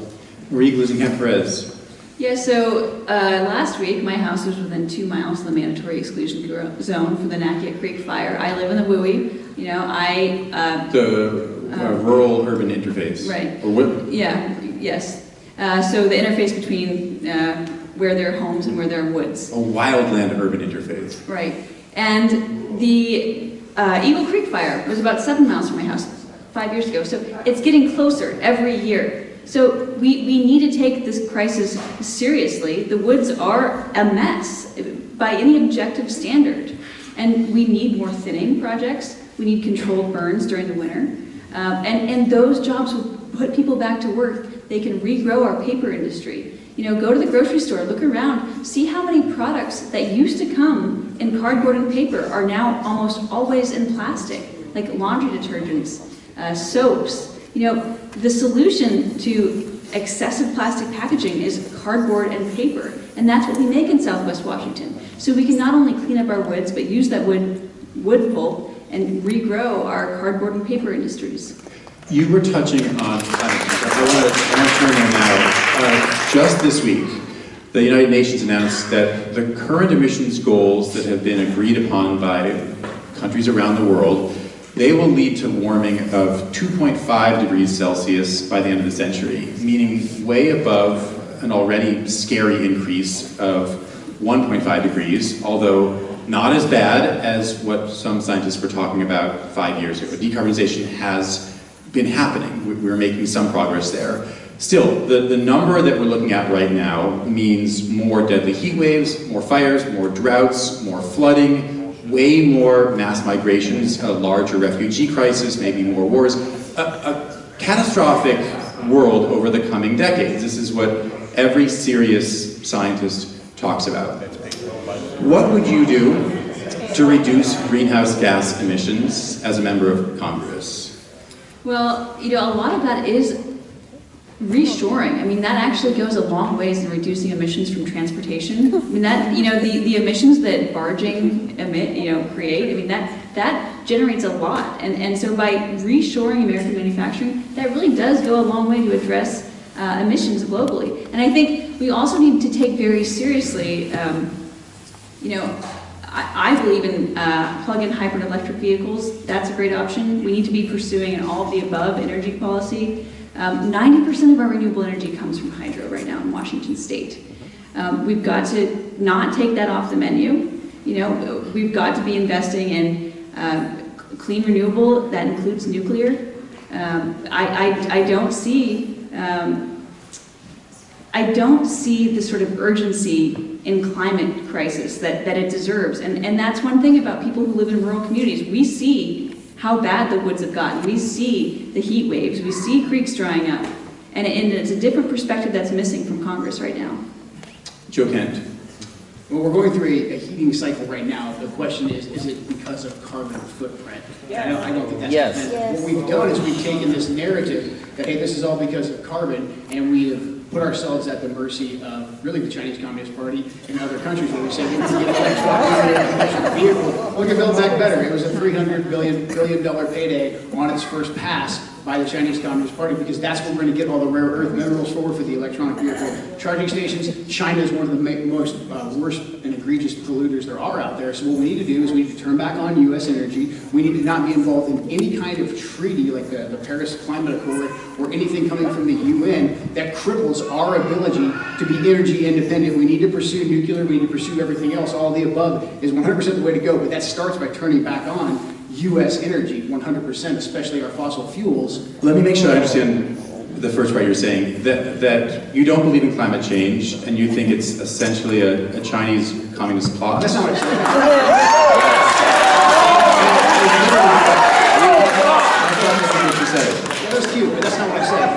Speaker 1: Marie Perez.
Speaker 3: Yeah, so last week my house was within 2 miles of the mandatory exclusion zone for the Nakia Creek fire. I live in the WA. You know,
Speaker 1: the rural-urban interface.
Speaker 3: Right.
Speaker 1: Or what?
Speaker 3: Yeah. Yes. So the interface between where there are homes and where there are woods.
Speaker 1: A wildland-urban interface.
Speaker 3: Right. And the Eagle Creek fire was about 7 miles from my house 5 years ago. So it's getting closer every year. So we need to take this crisis seriously. The woods are a mess by any objective standard. And we need more thinning projects. We need controlled burns during the winter. And those jobs will put people back to work. They can regrow our paper industry. You know, go to the grocery store, look around, see how many products that used to come in cardboard and paper are now almost always in plastic, like laundry detergents, soaps. You know, the solution to excessive plastic packaging is cardboard and paper, and that's what we make in Southwest Washington. So we can not only clean up our woods, but use that wood pulp and regrow our cardboard and paper industries.
Speaker 1: You were touching on climate change. I want to turn there now. Just this week, the United Nations announced that the current emissions goals that have been agreed upon by countries around the world, they will lead to warming of 2.5 degrees Celsius by the end of the century, meaning way above an already scary increase of 1.5 degrees, although not as bad as what some scientists were talking about 5 years ago. Decarbonization has been happening. We're making some progress there. Still, the number that we're looking at right now means more deadly heat waves, more fires, more droughts, more flooding, way more mass migrations, a larger refugee crisis, maybe more wars, a catastrophic world over the coming decades. This is what every serious scientist talks about. What would you do to reduce greenhouse gas emissions as a member of Congress?
Speaker 3: Well, a lot of that is reshoring. I mean, that actually goes a long ways in reducing emissions from transportation. I mean, that, the emissions that barging create, I mean, that generates a lot. And so by reshoring American manufacturing, that really does go a long way to address emissions globally. And I think we also need to take very seriously, I believe in plug-in hybrid electric vehicles. That's a great option. We need to be pursuing an all-of-the-above energy policy. 90% of our renewable energy comes from hydro right now in Washington State. We've got to not take that off the menu. We've got to be investing in clean renewable. That includes nuclear. I don't see the sort of urgency in climate crisis that it deserves. And that's one thing about people who live in rural communities. We see how bad the woods have gotten. We see the heat waves. We see creeks drying up. And it's a different perspective that's missing from Congress right now.
Speaker 1: Joe Kent.
Speaker 4: Well, we're going through a heating cycle right now. The question is it because of carbon footprint? Yeah. I don't think that's
Speaker 6: Yes.
Speaker 4: What we've done is we've taken this narrative that, hey, this is all because of carbon, and we have put ourselves at the mercy of really the Chinese Communist Party and other countries where we say, we can get an electric vehicle. Look at Build Back Better. It was a $300 billion payday on its first pass by the Chinese Communist Party, because that's where we're going to get all the rare earth minerals for the electronic vehicle charging stations. China is one of the most worst and egregious polluters there are out there. So what we need to do is we need to turn back on U.S. energy. We need to not be involved in any kind of treaty like the Paris Climate Accord or anything coming from the UN that cripples our ability to be energy independent. We need to pursue nuclear. We need to pursue everything else. All of the above is 100% the way to go. But that starts by turning back on U.S. energy, 100%, especially our fossil fuels.
Speaker 1: Let me make sure I understand the first part you're saying, that you don't believe in climate change and you think it's essentially a Chinese communist plot.
Speaker 4: That's not what I said. That was cute, but that's not what I said.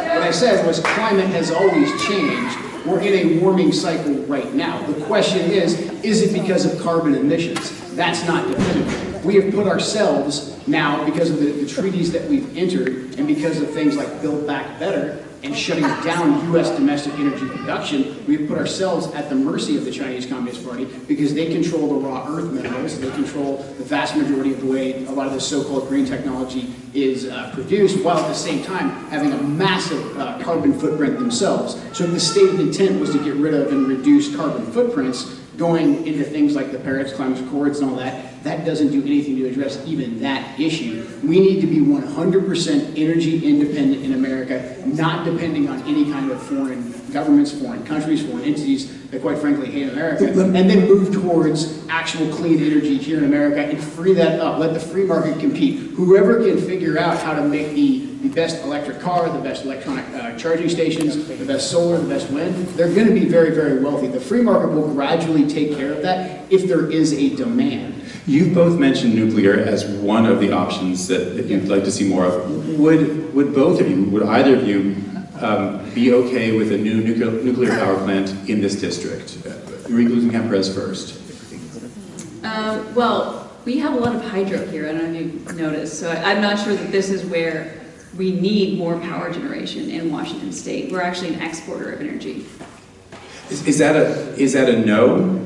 Speaker 4: What I said was climate has always changed. We're in a warming cycle right now. The question is it because of carbon emissions? That's not definitive. We have put ourselves now, because of the treaties that we've entered, and because of things like Build Back Better and shutting down U.S. domestic energy production, we've put ourselves at the mercy of the Chinese Communist Party, because they control the raw earth minerals. They control the vast majority of the way a lot of this so-called green technology is produced, while at the same time having a massive carbon footprint themselves. So if the stated intent was to get rid of and reduce carbon footprints, going into things like the Perez Climate Accords and all that, that doesn't do anything to address even that issue. We need to be 100% energy independent in America, not depending on any kind of foreign governments, foreign countries, foreign entities that quite frankly hate America, and then move towards actual clean energy here in America and free that up. Let the free market compete. Whoever can figure out how to make the best electric car, the best electronic charging stations, the best solar, the best wind, they're going to be very, very wealthy. The free market will gradually take care of that if there is a demand.
Speaker 1: You've both mentioned nuclear as one of the options that you'd like to see more of. Would both of you, would either of you be okay with a new nuclear power plant in this district? Perez first.
Speaker 3: Well, we have a lot of hydro here, I don't know if you've noticed, so I'm not sure that this is where we need more power generation in Washington State. We're actually an exporter of energy.
Speaker 1: Is that a no?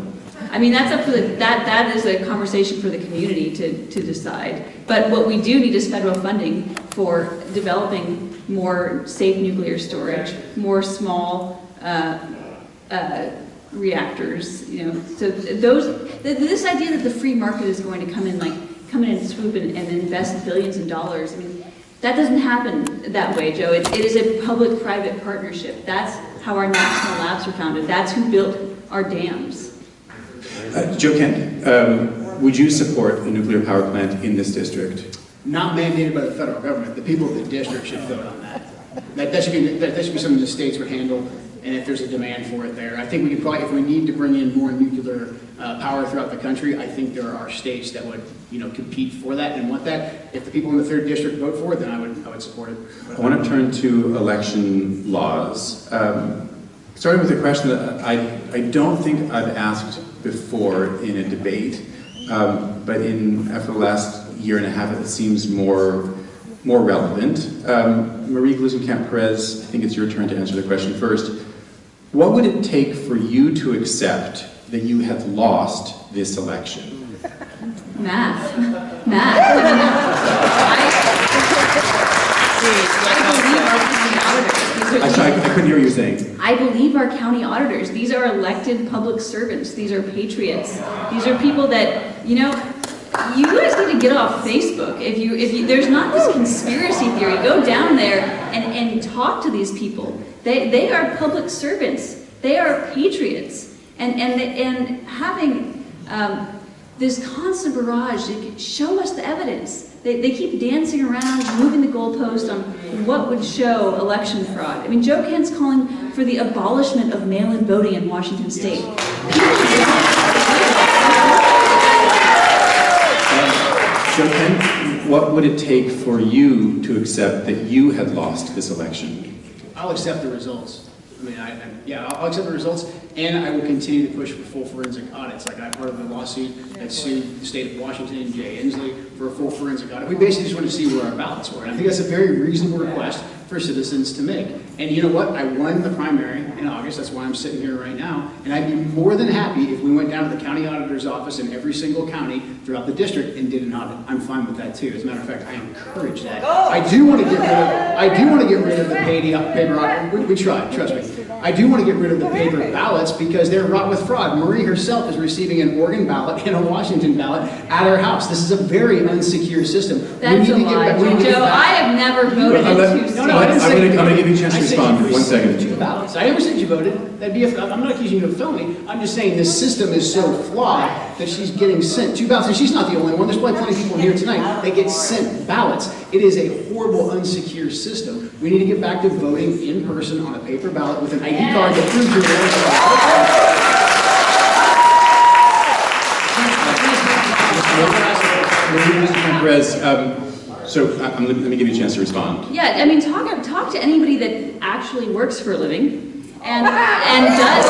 Speaker 3: I mean, that's up for that is a conversation for the community to decide. But what we do need is federal funding for developing more safe nuclear storage, more small reactors. So this idea that the free market is going to come in and swoop and invest billions of dollars. I mean, that doesn't happen that way, Joe. It is a public-private partnership. That's how our national labs were founded. That's who built our dams.
Speaker 1: Joe Kent, would you support a nuclear power plant in this district?
Speaker 4: not mandated by the federal government. The people of the district should vote on that. That should be something the states would handle, and if there's a demand for it there. I think we could probably, if we need to bring in more nuclear power throughout the country, I think there are states that would, compete for that and want that. If the people in the 3rd district vote for it, then I would support it.
Speaker 1: I want to turn to election laws. Starting with a question that I don't think I've asked before in a debate, but after the last year and a half, it seems more relevant. Marie Glusenkamp-Perez, I think it's your turn to answer the question first. What would it take for you to accept that you had lost this election?
Speaker 3: Math.
Speaker 1: I couldn't hear what you were saying.
Speaker 3: I believe our county auditors. These are elected public servants. These are patriots. These are people that, you guys need to get off Facebook. If you there's not this conspiracy theory, go down there and talk to these people. They are public servants. They are patriots. And having this constant barrage, show us the evidence. They keep dancing around, moving the goalpost on what would show election fraud. I mean, Joe Kent's calling for the abolishment of mail-in voting in Washington State.
Speaker 1: Joe Kent, what would it take for you to accept that you had lost this election?
Speaker 4: I'll accept the results. I'll accept the results, and I will continue to push for full forensic audits. Like I'm part of the lawsuit that sued the state of Washington, Jay Inslee, for a full forensic audit. We basically just want to see where our ballots were. And I think that's a very reasonable request for citizens to make. And you know what? I won the primary in August. That's why I'm sitting here right now. And I'd be more than happy if we went down to the county auditor's office in every single county throughout the district and did an audit. I'm fine with that too. As a matter of fact, I encourage that. I do want to get rid of the paper audit. We tried, trust me. I do want to get rid of the paper ballots because they're wrought with fraud. Marie herself is receiving an Oregon ballot and a Washington ballot at her house. This is a very unsecure system.
Speaker 3: That's a lie. Joe, I have never voted in 2 states.
Speaker 1: I'm going to give you a chance to respond. 1 second.
Speaker 4: 2 ballots. I never said you voted. I'm not accusing you of felony. I'm just saying this system is so flawed that she's getting sent 2 ballots. And she's not the only one. There's probably plenty of people here tonight that get sent ballots. It is a horrible, unsecure system. We need to get back to voting in person on a paper ballot with an ID card that proves you're
Speaker 1: Perez, let me give you a chance to respond.
Speaker 3: Yeah, I mean, talk to anybody that actually works for a living and does.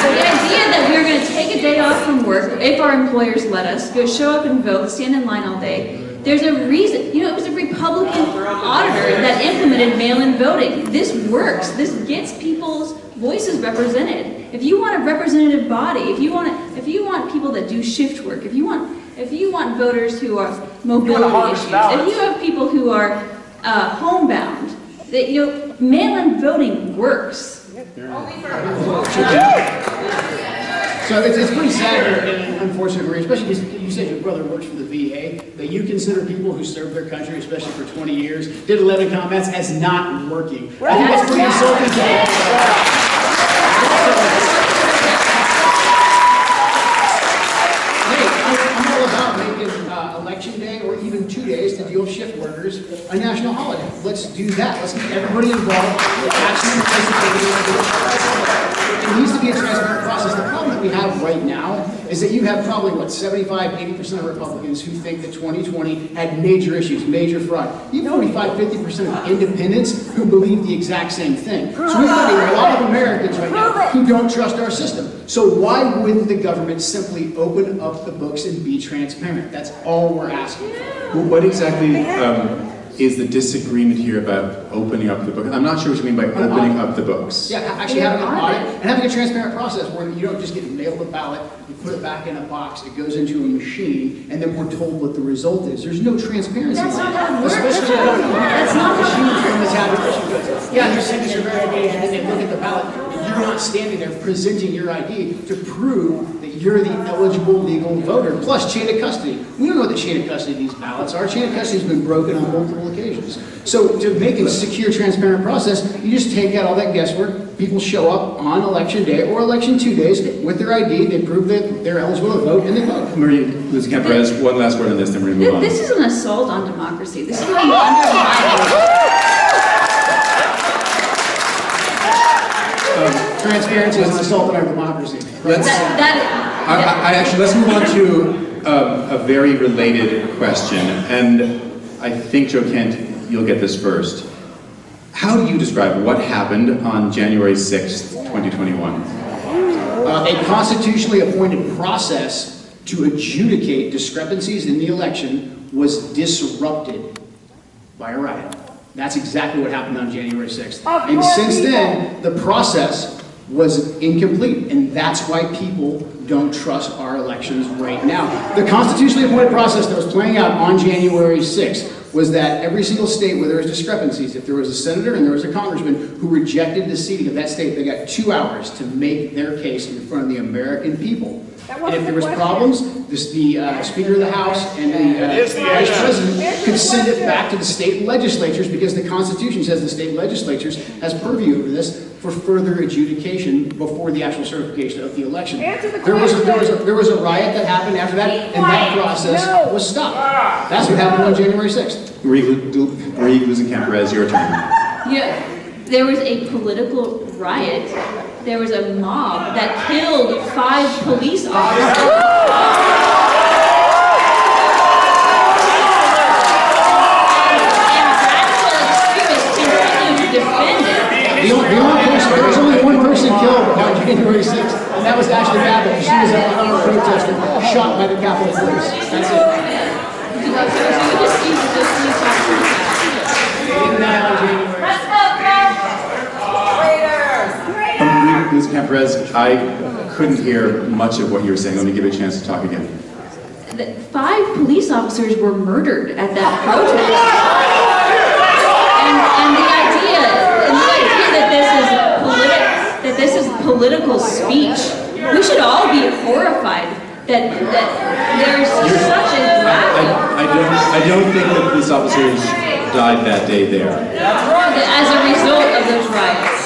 Speaker 3: The idea that we're going to take a day off from work, if our employers let us, go show up and vote, stand in line all day. There's a reason. It was a Republican auditor that implemented mail-in voting. This works. This gets people's voices represented. If you want a representative body, if you want people that do shift work, if you want voters who are mobility issues, if you have people who are homebound, that mail-in voting works.
Speaker 4: So it's pretty sad and unfortunate, Marie, especially because you said your brother works for the VA, that you consider people who served their country, especially for 20 years, did 11 combats, as not working. I think that's pretty insulting to I'm all about making election day or even 2 days to deal with shift workers a national holiday. Let's do that. Let's get everybody involved. Let's actually participate. It needs to be a transparent process. The problem that we have right now is that you have probably, 75-80% of Republicans who think that 2020 had major issues, major fraud. You have 45-50% of independents who believe the exact same thing. So we've got a lot of Americans right now who don't trust our system. So why wouldn't the government simply open up the books and be transparent? That's all we're asking for.
Speaker 1: Well, what exactly is the disagreement here about opening up the book? I'm not sure what you mean by opening up the books.
Speaker 4: Yeah, actually having an audit and having a transparent process where you don't just get mailed a ballot, you put it back in a box, it goes into a machine, and then we're told what the result is. There's no transparency.
Speaker 3: That's not how it works.
Speaker 4: Especially
Speaker 3: That's not
Speaker 4: machines when the tabulation goes. Yeah, your signature verification, and they look at the ballot, and you're not standing there presenting your ID to prove that you're the eligible legal voter, plus chain of custody. We don't know what the chain of custody of these ballots are. Chain of custody has been broken on multiple occasions. So to make a secure, transparent process, you just take out all that guesswork. People show up on election day or election 2 days with their ID, they prove that they're eligible to vote, and they vote.
Speaker 1: Marie-Louise Perez, one last word on this, then we're going to move on.
Speaker 3: This is an assault on democracy. This is how you undermine
Speaker 4: Transparency is an assault on our democracy.
Speaker 1: Let's move on to a very related question, and I think, Joe Kent, you'll get this first. How do you describe what happened on January 6th, 2021?
Speaker 4: A constitutionally appointed process to adjudicate discrepancies in the election was disrupted by a riot. That's exactly what happened on January 6th. And since then, the process was incomplete, and that's why people don't trust our elections right now. The constitutionally appointed process that was playing out on January 6th was that every single state where there was discrepancies, if there was a senator and there was a congressman who rejected the seating of that state, they got 2 hours to make their case in front of the American people. And if there was problems, the Speaker of the House and the Vice President could send it back to the state legislatures, because the Constitution says the state legislatures has purview over this for further adjudication before the actual certification of the election. There was a riot that happened after that, and that process was stopped. That's what happened on January 6th.
Speaker 1: Marie-Louise Perez, your turn.
Speaker 3: Yeah, there was a political riot. There was a mob that killed 5 police officers.
Speaker 4: There was only one person killed on January 6th, and that was Ashley Babbitt. She was an unarmed protester shot by the Capitol Police. That's it.
Speaker 1: Ms. Perez, I couldn't hear much of what you were saying. Let me give you a chance to talk again.
Speaker 3: 5 police officers were murdered at that protest. And the idea that this is political speech, we should all be horrified that there's such a graphic.
Speaker 1: I don't think the police officers died that day there.
Speaker 3: As a result of those riots.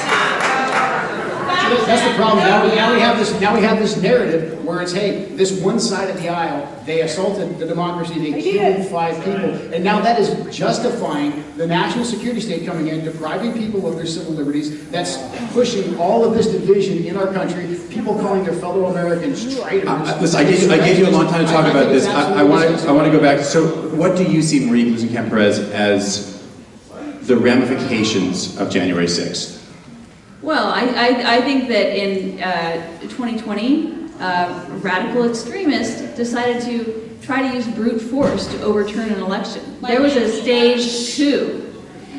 Speaker 4: That's the problem. Now we have this narrative where it's, hey, this one side of the aisle, they assaulted the democracy, they killed 5 people, and now that is justifying the national security state coming in, depriving people of their civil liberties. That's pushing all of this division in our country. People calling their fellow Americans traitors.
Speaker 1: Listen, I gave you a long time to talk about this. I want to go back. So, what do you see, Marie-Louise Perez, as the ramifications of January 6th?
Speaker 3: Well, I think that in 2020, radical extremists decided to try to use brute force to overturn an election. There was a stage 2.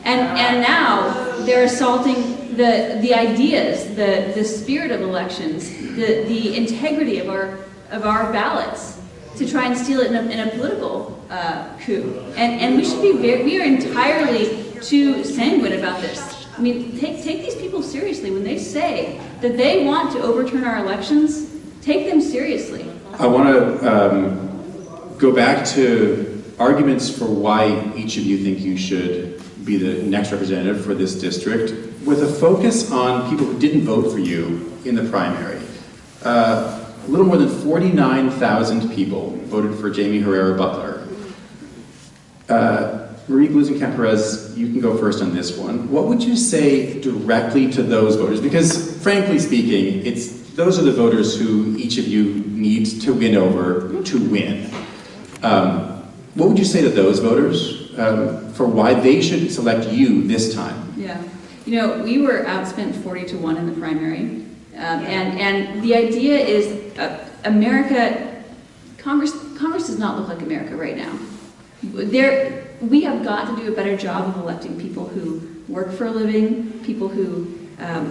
Speaker 3: And now they're assaulting the ideas, the spirit of elections, the integrity of our ballots, to try and steal it in a political coup. And we should be we are entirely too sanguine about this. I mean, take these people seriously. When they say that they want to overturn our elections, take them seriously.
Speaker 1: I want to go back to arguments for why each of you think you should be the next representative for this district, with a focus on people who didn't vote for you in the primary. A little more than 49,000 people voted for Jamie Herrera Butler. Marie-Louise Perez, you can go first on this one. What would you say directly to those voters? Because, frankly speaking, those are the voters who each of you needs to win over to win. What would you say to those voters for why they should select you this time?
Speaker 3: Yeah, you know, we were outspent 40-1 in the primary, and the idea is Congress does not look like America right now. We have got to do a better job of electing people who work for a living, people who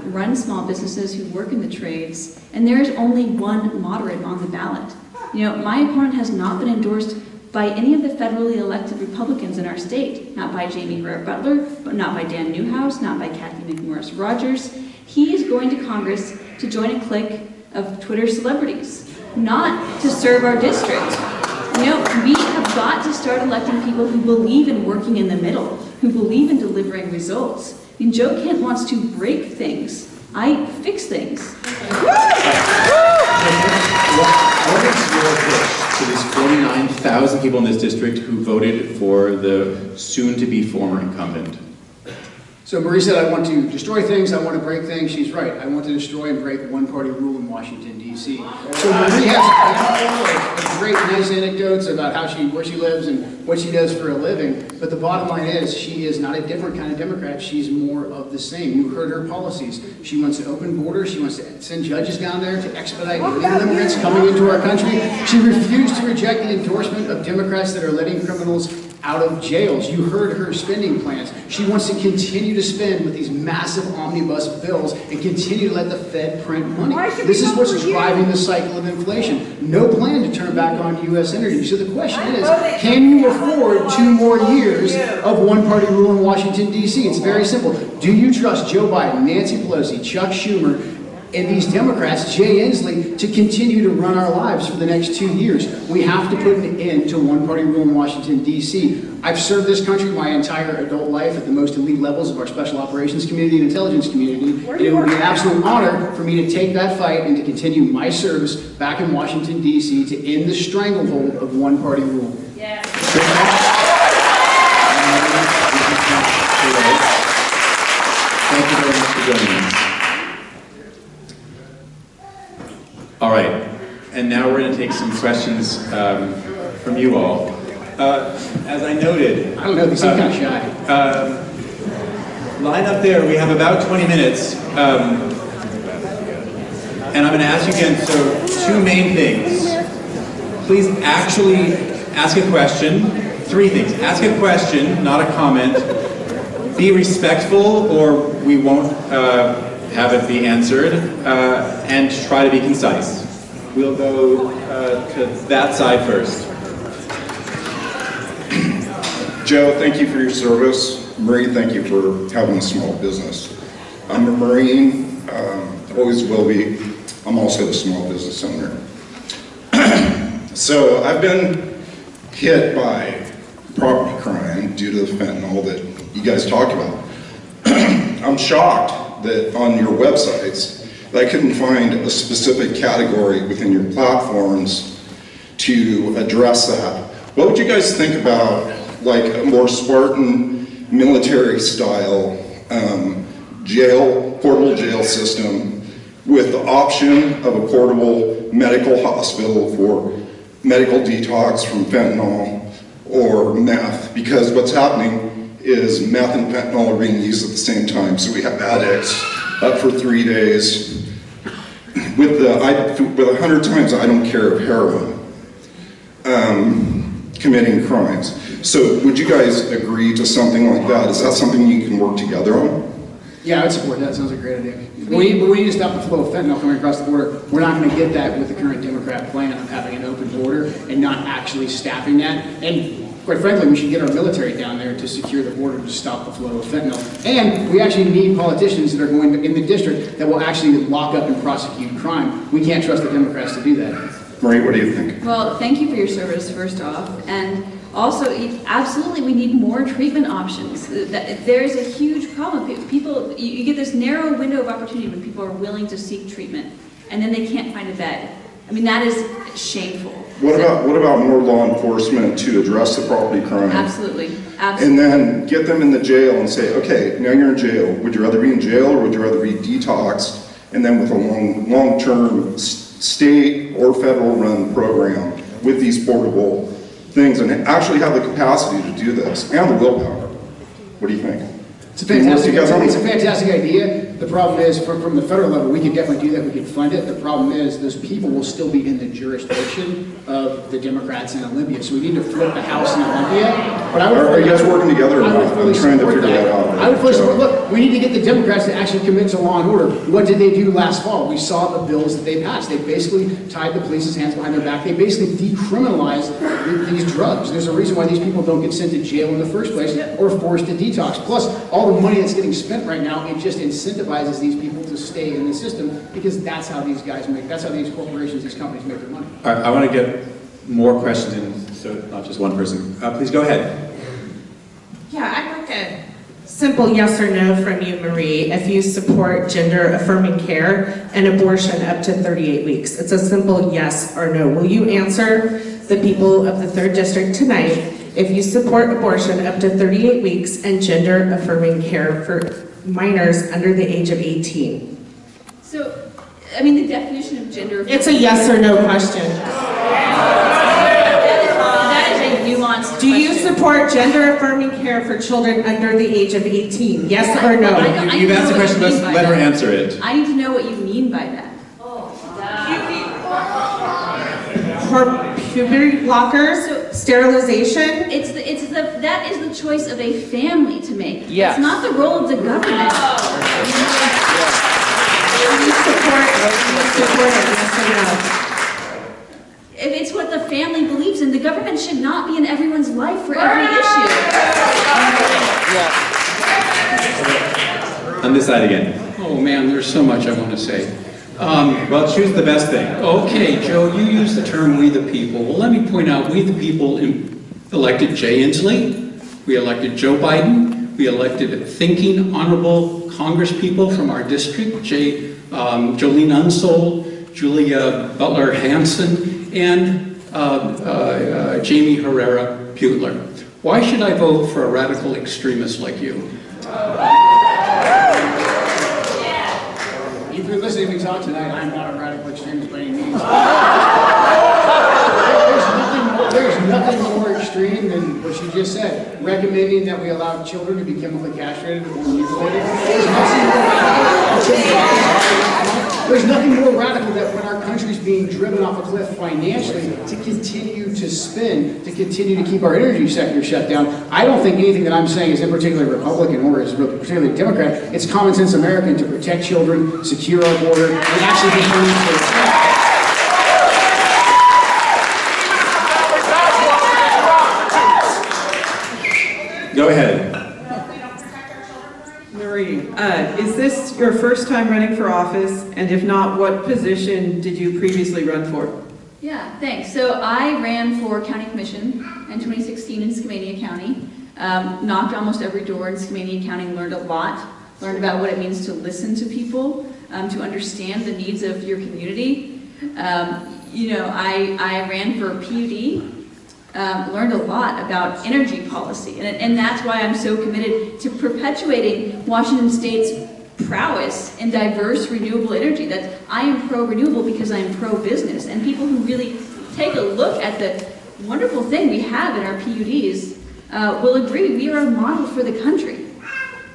Speaker 3: run small businesses, who work in the trades, and there is only one moderate on the ballot. You know, my opponent has not been endorsed by any of the federally elected Republicans in our state, not by Jamie Herrera Butler, but not by Dan Newhouse, not by Kathy McMorris Rogers. He is going to Congress to join a clique of Twitter celebrities, not to serve our district. You know, we have got to start electing people who believe in working in the middle, who believe in delivering results. I mean, Joe Kent wants to break things. I fix things.
Speaker 1: What is your pitch to these 49,000 people in this district who voted for the soon-to-be former incumbent?
Speaker 4: So Marie said, I want to destroy things, I want to break things. She's right. I want to destroy and break one-party rule in Washington, D.C. So Marie has a handful of great, nice anecdotes about where she lives and what she does for a living. But the bottom line is, she is not a different kind of Democrat. She's more of the same. You heard her policies. She wants to open borders. She wants to send judges down there to expedite illegal immigrants coming into our country. She refused to reject the endorsement of Democrats that are letting criminals out of jails. You heard her spending plans. She wants to continue to spend with these massive omnibus bills and continue to let the Fed print money. This is what's driving the cycle of inflation. No plan to turn back on U.S. energy. So the question is, can you afford 2 more years of one-party rule in Washington, D.C.? It's very simple. Do you trust Joe Biden, Nancy Pelosi, Chuck Schumer, and these Democrats, Jay Inslee, to continue to run our lives for the next 2 years? We have to put an end to one-party rule in Washington, D.C. I've served this country my entire adult life at the most elite levels of our special operations community and intelligence community, and it would be an absolute honor for me to take that fight and to continue my service back in Washington, D.C. to end the stranglehold of one-party rule.
Speaker 3: Yes.
Speaker 1: Thank you very much for joining us. All right, and now we're going to take some questions from you all. As I noted,
Speaker 4: I don't know, they seem kind of shy.
Speaker 1: Line up there, we have about 20 minutes. And I'm going to ask you again, so 2 main things. Please actually ask a question. 3 things. Ask a question, not a comment. Be respectful, or we won't have it be answered, and try to be concise. We'll go to that side first.
Speaker 2: Joe, thank you for your service. Marie, thank you for having a small business. I'm a Marine, always will be. I'm also a small business owner. So I've been hit by property crime due to the fentanyl that you guys talked about. I'm shocked that on your websites, I couldn't find a specific category within your platforms to address that. What would you guys think about like a more Spartan military style portable jail system with the option of a portable medical hospital for medical detox from fentanyl or meth? Because what's happening is meth and fentanyl are being used at the same time. So we have addicts up for 3 days with 100 times I don't care of heroin committing crimes. So would you guys agree to something like that? Is that something you can work together on?
Speaker 4: Yeah, I would support that. Sounds like a great idea. But we need to stop the flow of fentanyl coming across the border. We're not going to get that with the current Democrat plan of having an open border and not actually staffing that. And quite frankly, we should get our military down there to secure the border to stop the flow of fentanyl. And we actually need politicians that are going in the district that will actually lock up and prosecute crime. We can't trust the Democrats to do that.
Speaker 2: Marie, what do you think?
Speaker 3: Well, thank you for your service, first off. And also, absolutely, we need more treatment options. There is a huge problem. People, you get this narrow window of opportunity when people are willing to seek treatment, and then they can't find a bed. I mean, that is shameful.
Speaker 2: What about more law enforcement to address the property crime?
Speaker 3: Absolutely.
Speaker 2: And then get them in the jail and say, okay, now you're in jail. Would you rather be in jail or would you rather be detoxed? And then with a long-term state or federal run program with these portable things and actually have the capacity to do this and the willpower. What do you think?
Speaker 4: It's a fantastic idea. The problem is, from the federal level, we could definitely do that. We could fund it. The problem is, those people will still be in the jurisdiction of the Democrats in Olympia. So we need to flip the House in Olympia But I would
Speaker 2: Are you guys working together or
Speaker 4: I would
Speaker 2: not?
Speaker 4: fully
Speaker 2: I'm trying to
Speaker 4: support
Speaker 2: figure that out.
Speaker 4: I would fully support, look, we need to get the Democrats to actually commit to law and order. What did they do last fall? We saw the bills that they passed. They basically tied the police's hands behind their back. They basically decriminalized these drugs. There's a reason why these people don't get sent to jail in the first place or forced to detox. Plus, all the money that's getting spent right now, it just incentivizes these people to stay in the system because that's how these guys make, that's how these corporations, these companies make their money.
Speaker 1: All right, I want to get more questions in, so not just one person. Please go ahead.
Speaker 6: Yeah, I'd like a simple yes or no from you, Marie, if you support gender-affirming care and abortion up to 38 weeks. It's a simple yes or no. Will you answer the people of the 3rd District tonight if you support abortion up to 38 weeks and gender-affirming care for minors under the age of 18?
Speaker 3: So, I mean, the definition of gender...
Speaker 6: It's a yes or no question.
Speaker 3: That is a nuanced
Speaker 6: Do you
Speaker 3: question.
Speaker 6: support gender-affirming care for children under the age of 18? Yes or no?
Speaker 1: You've asked the question, let's let her answer it.
Speaker 3: I need to know what you mean by that.
Speaker 6: Puberty blockers, sterilization.
Speaker 3: That is the choice of a family to make.
Speaker 5: Yes.
Speaker 3: It's not the role of the government.
Speaker 6: Do you support it? Yes or no?
Speaker 3: If it's what the family believes in, the government should not be in everyone's life for every issue.
Speaker 1: On this side again.
Speaker 7: Oh man, there's so much I want to say.
Speaker 1: Well, choose the best thing.
Speaker 7: Okay, Joe, you used the term "we the people." Well, let me point out, we the people elected Jay Inslee, we elected Joe Biden, we elected thinking, honorable congresspeople from our district, Jolene Unseld, Julia Butler Hansen, and Jamie Herrera Putler. Why should I vote for a radical extremist like you?
Speaker 4: If you're listening to me talk tonight, I'm not a radical extremist by any means. There's nothing more extreme than what you just said, recommending that we allow children to be chemically castrated or mutilated. There's nothing more radical than when our country's being driven off a cliff financially to continue to spend, to continue to keep our energy sector shut down. I don't think anything that I'm saying is in particular Republican or is particularly Democrat. It's common sense American to protect children, secure our border, and actually be friendly to attack.
Speaker 1: Go ahead.
Speaker 8: Marie, is this your first time running for office? And if not, what position did you previously run for?
Speaker 3: Yeah, thanks. So I ran for county commission in 2016 in Skamania County. Knocked almost every door in Skamania County, learned a lot. Learned about what it means to listen to people, to understand the needs of your community. I ran for PUD. Learned a lot about energy policy, and that's why I'm so committed to perpetuating Washington State's prowess in diverse renewable energy. That I am pro-renewable because I am pro-business, and people who really take a look at the wonderful thing we have in our PUDs will agree we are a model for the country,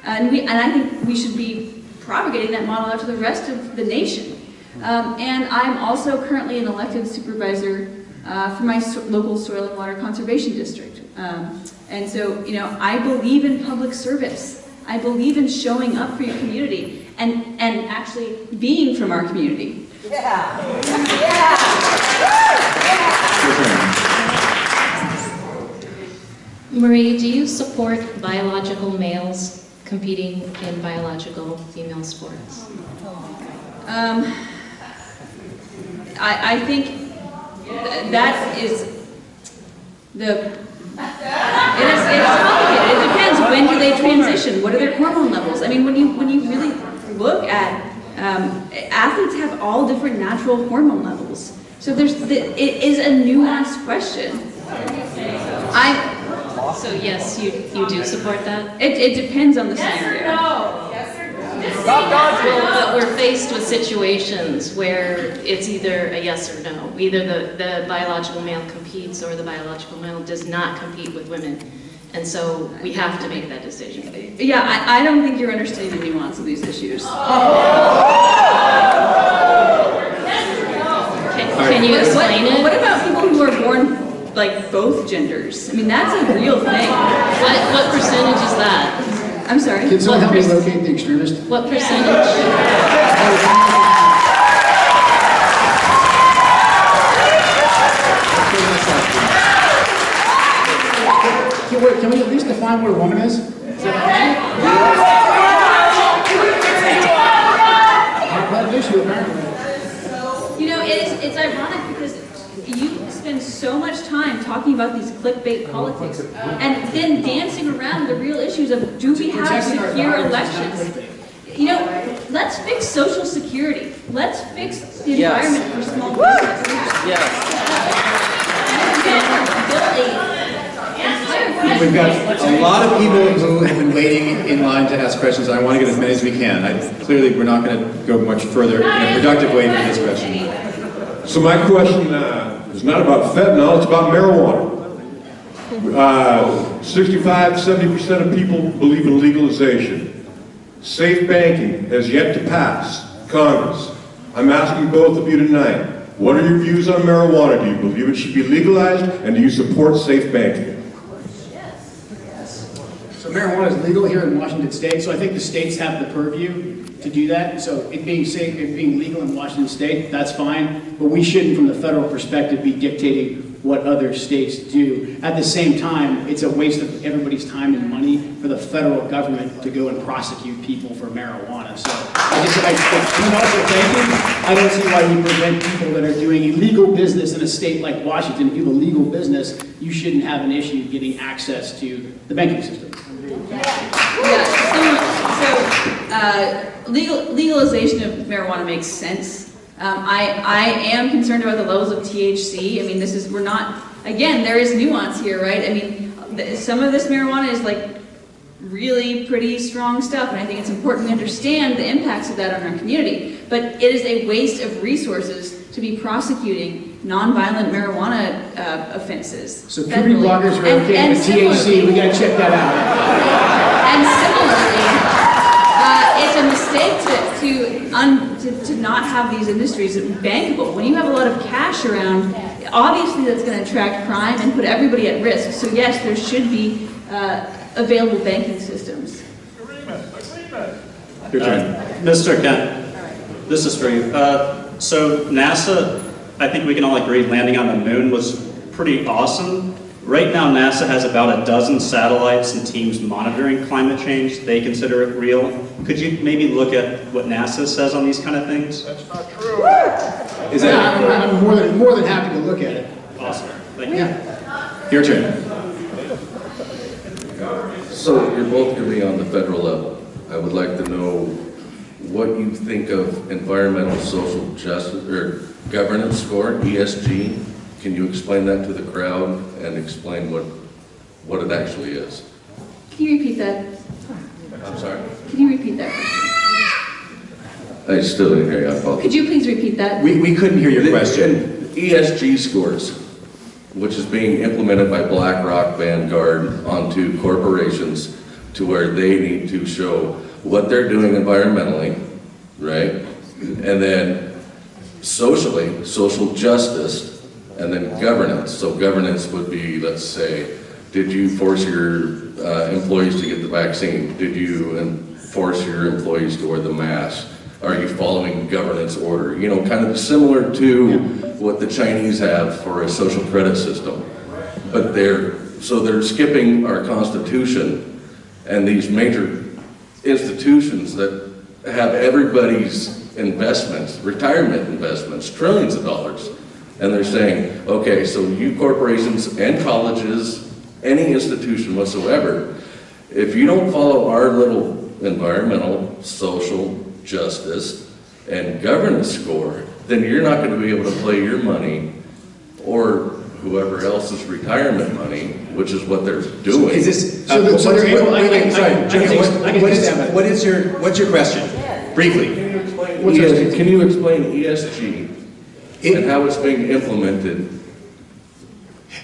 Speaker 3: and I think we should be propagating that model out to the rest of the nation. And I'm also currently an elected supervisor for my local soil and water conservation district. And so, I believe in public service. I believe in showing up for your community and actually being from our community.
Speaker 5: Yeah.
Speaker 9: Marie, do you support biological males competing in biological female sports?
Speaker 3: I think that is it's complicated. It depends. When do they transition? What are their hormone levels? I mean, when you really look at athletes have all different natural hormone levels. So it is a nuanced question.
Speaker 9: So yes, you do support that?
Speaker 3: It depends on the scenario.
Speaker 9: But we're faced with situations where it's either a yes or no. Either the biological male competes or the biological male does not compete with women. And so we have to make that decision.
Speaker 3: Yeah, I don't think you're understanding the nuance of these issues.
Speaker 9: Can you explain it?
Speaker 3: What about people who are born like both genders? I mean, that's a real thing. I'm sorry?
Speaker 4: Can someone help me
Speaker 9: What
Speaker 4: locate the extremist?
Speaker 9: What percentage?
Speaker 4: Can we at least define what a woman is? Is that an issue, apparently.
Speaker 3: You know, it's ironic because you spend so much time talking about these clickbait politics and then dancing around the real issues of do we have
Speaker 4: Protecting our
Speaker 3: secure
Speaker 4: daughters is not
Speaker 3: elections?
Speaker 4: clickbait.
Speaker 3: You know, let's fix Social Security. Let's fix the
Speaker 10: Yes.
Speaker 3: environment for small businesses.
Speaker 10: Yes.
Speaker 1: We've got a lot of people who have been waiting in line to ask questions, and I want to get as many as we can. Clearly, we're not going to go much further in a productive way for this question.
Speaker 5: So my question is not about fentanyl, it's about marijuana. 65–70% of people believe in legalization. Safe banking has yet to pass Congress. I'm asking both of you tonight, what are your views on marijuana? Do you believe it should be legalized, and do you support safe banking?
Speaker 4: So marijuana is legal here in Washington State, so I think the states have the purview to do that. So it being safe, it being legal in Washington State, that's fine. But we shouldn't, from the federal perspective, be dictating what other states do. At the same time, it's a waste of everybody's time and money for the federal government to go and prosecute people for marijuana. So I don't see why we prevent people that are doing illegal business in a state like Washington. If you have a legal business, you shouldn't have an issue getting access to the banking system.
Speaker 3: Legalization of marijuana makes sense. I am concerned about the levels of THC. I mean, we're not, again, there is nuance here, right? I mean, some of this marijuana is like really pretty strong stuff, and I think it's important to understand the impacts of that on our community. But it is a waste of resources to be prosecuting nonviolent marijuana offenses.
Speaker 4: So puberty blockers are okay with THC, we gotta check that out.
Speaker 3: And similarly, it's a mistake to not have these industries bankable. When you have a lot of cash around, obviously that's going to attract crime and put everybody at risk. So yes, there should be available banking systems.
Speaker 1: Your turn.
Speaker 10: Mr. Kent, this is for you. So NASA, I think we can all agree landing on the moon was pretty awesome. Right now, NASA has about a dozen satellites and teams monitoring climate change. They consider it real. Could you maybe look at what NASA says on these kind of things?
Speaker 5: That's not true.
Speaker 4: I'm more than happy to look at it.
Speaker 10: Awesome. Thank you.
Speaker 1: Your turn.
Speaker 11: So you're both going to be on the federal level. I would like to know what you think of environmental social justice or governance score, ESG. Can you explain that to the crowd and explain what it actually is?
Speaker 3: Can you repeat that?
Speaker 11: I'm sorry?
Speaker 3: Can you repeat that question?
Speaker 11: I still didn't hear you. I apologize.
Speaker 3: Could you please repeat that?
Speaker 1: We couldn't hear your question.
Speaker 11: ESG scores, which is being implemented by BlackRock, Vanguard onto corporations to where they need to show what they're doing environmentally, right? And then socially, social justice, and then governance. So governance would be, let's say, did you force your employees to get the vaccine? Did you force your employees to wear the mask? Are you following governance order? You know, kind of similar to what the Chinese have for a social credit system. But they're skipping our Constitution and these major institutions that have everybody's investments, retirement investments, trillions of dollars. And they're saying, okay, so you corporations and colleges, any institution whatsoever, if you don't follow our little environmental, social, justice, and governance score, then you're not going to be able to play your money or whoever else's retirement money, which is what they're doing.
Speaker 1: Is this?
Speaker 4: What's
Speaker 1: your question? Briefly.
Speaker 11: Can you explain ESG and how it's being implemented?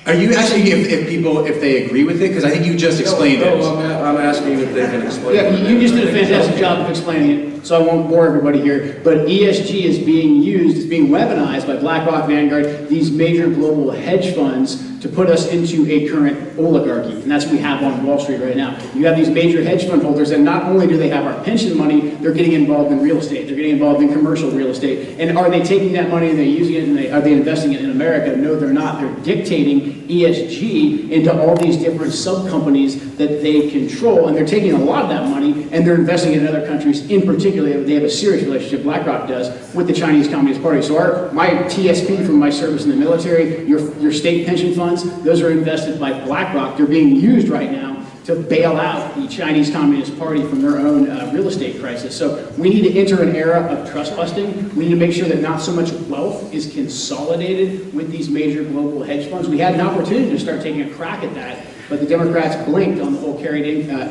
Speaker 1: Are you asking if they agree with it? Because I think you just explained it.
Speaker 11: I'm asking if they can explain
Speaker 4: Yeah,
Speaker 11: it.
Speaker 4: you just did a fantastic job of explaining it, so I won't bore everybody here. But ESG is being used, it's being weaponized by BlackRock, Vanguard, these major global hedge funds to put us into a current oligarchy, and that's what we have on Wall Street right now. You have these major hedge fund holders, and not only do they have our pension money, they're getting involved in real estate, they're getting involved in commercial real estate, and are they taking that money and they're using it, and are they investing it in America? No, they're not. They're dictating ESG into all these different sub-companies that they control, and they're taking a lot of that money, and they're investing it in other countries. In particular, they have a serious relationship, BlackRock does, with the Chinese Communist Party. So my TSP from my service in the military, your state pension funds, those are invested by BlackRock. They're being used right now to bail out the Chinese Communist Party from their own real estate crisis. So we need to enter an era of trust busting. We need to make sure that not so much wealth is consolidated with these major global hedge funds. We had an opportunity to start taking a crack at that, but the Democrats blinked on the whole carried income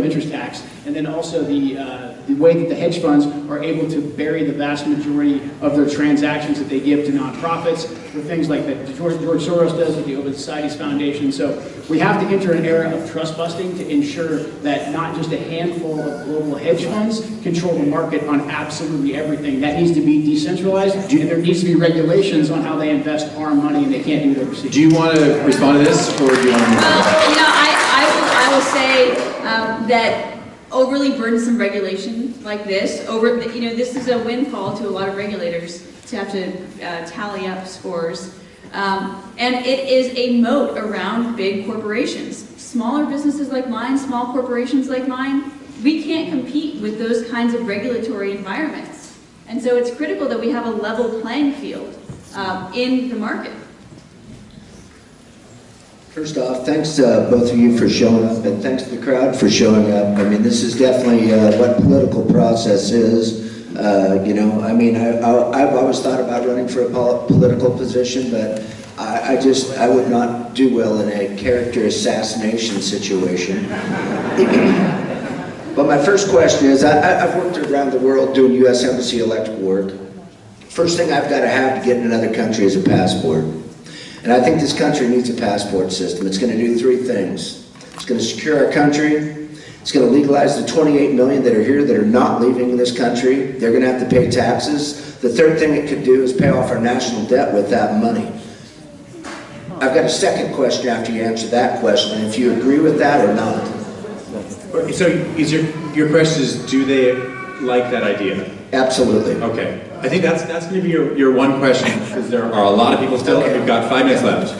Speaker 4: interest tax, and then also the way that the hedge funds are able to bury the vast majority of their transactions that they give to nonprofits, with things like that George Soros does with the Open Societies Foundation. So we have to enter an era of trust busting to ensure that not just a handful of global hedge funds control the market on absolutely everything. That needs to be decentralized, and there needs to be regulations on how they invest our money, and they can't do it overseas.
Speaker 1: Do you want to respond to this, or do you want to move on?
Speaker 3: I will say that overly burdensome regulation like this, this is a windfall to a lot of regulators to have to tally up scores. And it is a moat around big corporations. Smaller businesses like mine, small corporations like mine, we can't compete with those kinds of regulatory environments. And so it's critical that we have a level playing field in the market.
Speaker 12: First off, thanks both of you for showing up, and thanks to the crowd for showing up. I mean, this is definitely what political process is. I've always thought about running for a political position, but I would not do well in a character assassination situation. But my first question is, I've worked around the world doing U.S. Embassy electrical work. First thing I've got to have to get in another country is a passport. And I think this country needs a passport system. It's going to do three things. It's going to secure our country. It's going to legalize the 28 million that are here that are not leaving this country. They're going to have to pay taxes. The third thing it could do is pay off our national debt with that money. I've got a second question after you answer that question, if you agree with that or not.
Speaker 1: So is your question is, do they like that idea?
Speaker 12: Absolutely.
Speaker 1: Okay. I think that's going to be your one question, because there are a lot of people still, and we've got 5 minutes left.